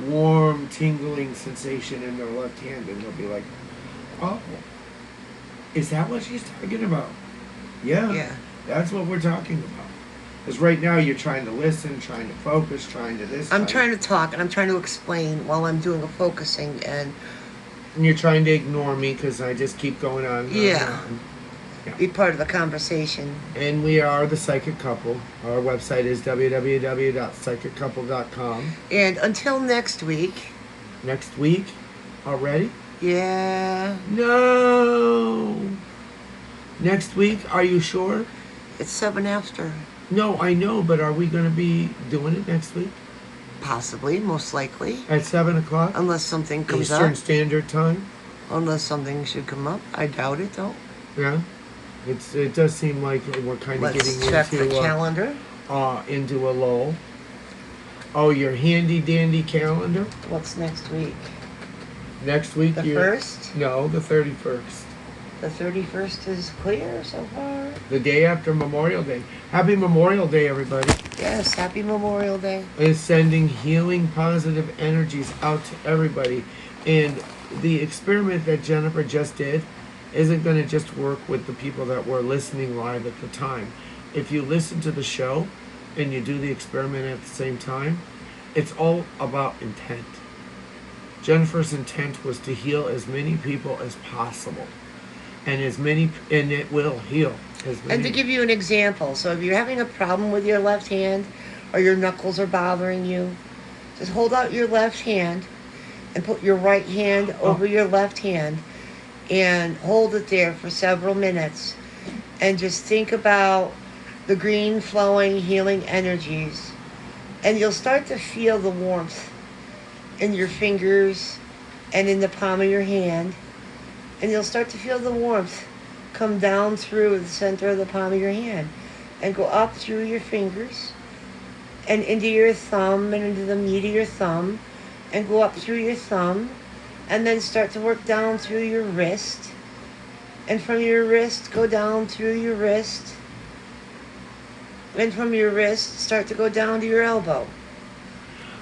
warm, tingling sensation in their left hand and they'll be like, oh, is that what she's talking about? Yeah. That's what we're talking about. Because right now you're trying to listen, trying to focus, trying to this. I'm trying to talk and I'm trying to explain while I'm doing a focusing and you're trying to ignore me because I just keep going on. Yeah. Be part of the conversation. And we are the Psychic Couple. Our website is www.psychiccouple.com. And until next week. Next week? Already? Yeah. No. Next week? Are you sure? It's 7 after. No, I know, but are we going to be doing it next week? Possibly, most likely. At 7 o'clock? Unless something comes up. Eastern Standard Time? Unless something should come up. I doubt it, though. Yeah. It does seem like we're kind of getting into... Let's check the calendar. Into a lull. Oh, your handy dandy calendar? What's next week? Next week? The 1st? No, the 31st. The 31st is clear so far. The day after Memorial Day. Happy Memorial Day, everybody. Yes, happy Memorial Day. Is sending healing positive energies out to everybody. And the experiment that Jennifer just did isn't going to just work with the people that were listening live at the time. If you listen to the show and you do the experiment at the same time, it's all about intent. Jennifer's intent was to heal as many people as possible. And it will heal as many. And to give you an example, so if you're having a problem with your left hand or your knuckles are bothering you, just hold out your left hand and put your right hand over your left hand and hold it there for several minutes and just think about the green flowing healing energies, and you'll start to feel the warmth in your fingers and in the palm of your hand, and you'll start to feel the warmth come down through the center of the palm of your hand and go up through your fingers and into your thumb and into the meat of your thumb and go up through your thumb and then start to work down through your wrist, and from your wrist go down through your wrist, and from your wrist start to go down to your elbow.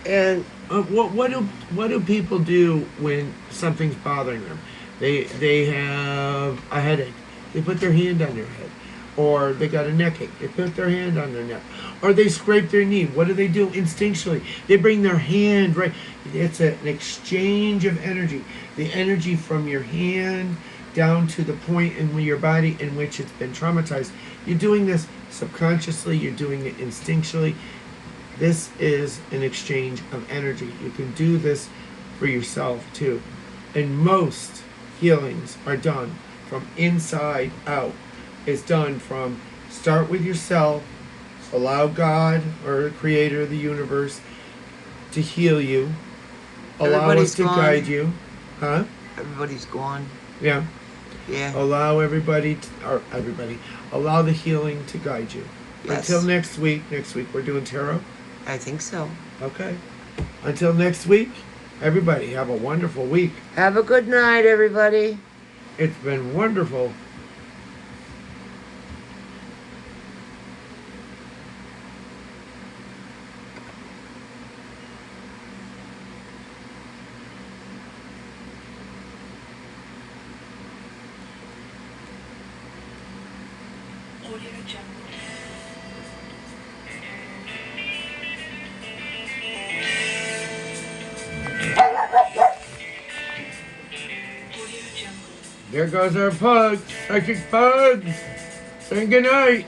And what do people do when something's bothering them? They have a headache. They put their hand on their head. Or they got a neck ache. They put their hand on their neck. Or they scrape their knee. What do? Instinctually? They bring their hand right. It's an exchange of energy. The energy from your hand down to the point in your body in which it's been traumatized. You're doing this subconsciously. You're doing it instinctually. This is an exchange of energy. You can do this for yourself too. And most healings are done from inside out. It's done from start with yourself, allow God or the creator of the universe to heal you, allow us to guide you. Huh? Everybody's gone. Yeah. Yeah. Allow allow the healing to guide you. Yes. Until next week we're doing tarot. I think so. Okay. Until next week, everybody have a wonderful week. Have a good night, everybody. It's been wonderful. There goes our pugs, psychic pugs. Saying good night.